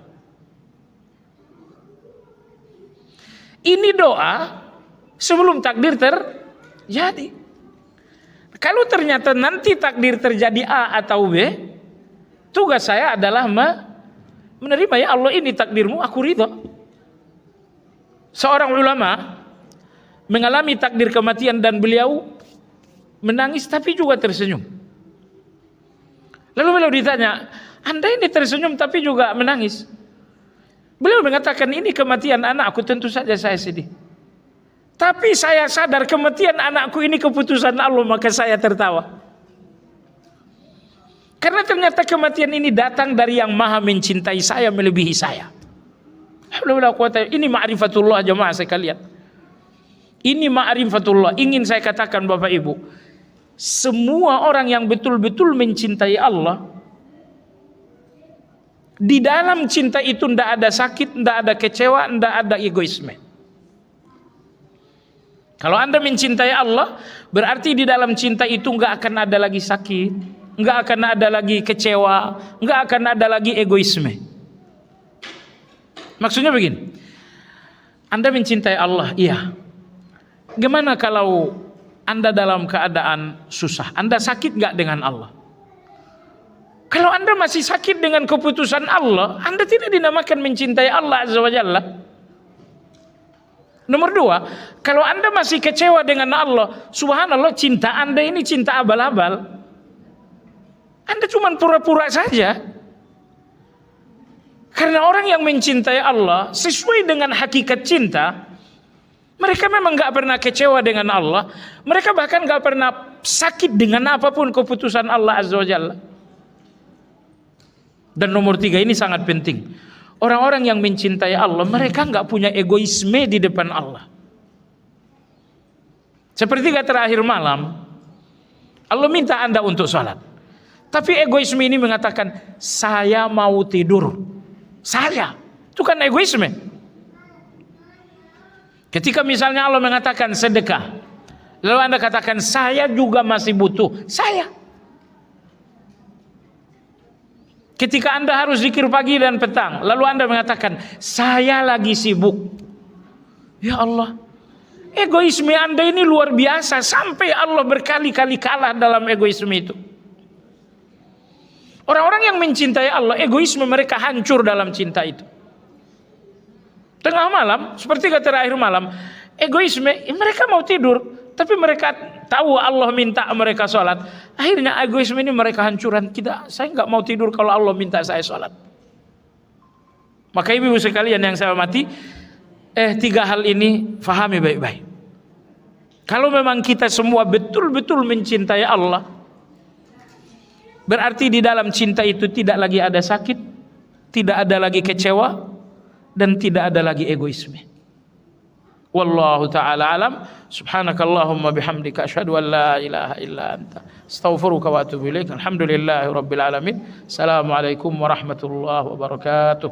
Ini doa sebelum takdir terjadi. Kalau ternyata nanti takdir terjadi A atau B, tugas saya adalah menerima, ya Allah ini takdirmu, aku ridho. Seorang ulama mengalami takdir kematian dan beliau menangis tapi juga tersenyum. Lalu beliau ditanya, Anda ini tersenyum tapi juga menangis? Beliau mengatakan, ini kematian anakku, tentu saja saya sedih. Tapi saya sadar kematian anakku ini keputusan Allah, maka saya tertawa. Karena ternyata kematian ini datang dari yang maha mencintai saya melebihi saya. Ini ma'rifatullah jemaah sekalian. Ini ma'rifatullah. Ingin saya katakan Bapak Ibu, semua orang yang betul-betul mencintai Allah, di dalam cinta itu tidak ada sakit, tidak ada kecewa, tidak ada egoisme. Kalau Anda mencintai Allah, berarti di dalam cinta itu nggak akan ada lagi sakit, nggak akan ada lagi kecewa, nggak akan ada lagi egoisme. Maksudnya begini, Anda mencintai Allah, iya. Gimana kalau Anda dalam keadaan susah? Anda sakit nggak dengan Allah? Kalau Anda masih sakit dengan keputusan Allah, Anda tidak dinamakan mencintai Allah Azza wa Jalla. Nomor dua, kalau Anda masih kecewa dengan Allah, subhanallah, cinta Anda ini cinta abal-abal. Anda cuma pura-pura saja. Karena orang yang mencintai Allah sesuai dengan hakikat cinta, mereka memang gak pernah kecewa dengan Allah. Mereka bahkan gak pernah sakit dengan apapun keputusan Allah Azza wa Jalla. Dan nomor tiga ini sangat penting. Orang-orang yang mencintai Allah, mereka nggak punya egoisme di depan Allah. Sepertiga terakhir malam, Allah minta Anda untuk sholat. Tapi egoisme ini mengatakan, saya mau tidur. Saya, itu kan egoisme. Ketika misalnya Allah mengatakan sedekah, lalu Anda katakan, saya juga masih butuh. Saya. Ketika Anda harus zikir pagi dan petang, lalu Anda mengatakan, saya lagi sibuk. Ya Allah, egoisme Anda ini luar biasa, sampai Allah berkali-kali kalah dalam egoisme itu. Orang-orang yang mencintai Allah, egoisme mereka hancur dalam cinta itu. Tengah malam, seperti terakhir malam, egoisme, mereka mau tidur, tapi mereka tahu Allah minta mereka sholat. Akhirnya egoisme ini mereka hancuran. Saya nggak mau tidur kalau Allah minta saya sholat. Maka ibu sekalian yang saya hormati, tiga hal ini fahami baik-baik. Kalau memang kita semua betul-betul mencintai Allah, berarti di dalam cinta itu tidak lagi ada sakit, tidak ada lagi kecewa, dan tidak ada lagi egoisme. Wallahu ta'ala alam. Subhanakallahumma bihamdika asyhadu an la ilaha illa anta astaghfiruka wa atubu ilaik. Alhamdulillahi rabbil alamin. Assalamualaikum warahmatullahi wabarakatuh.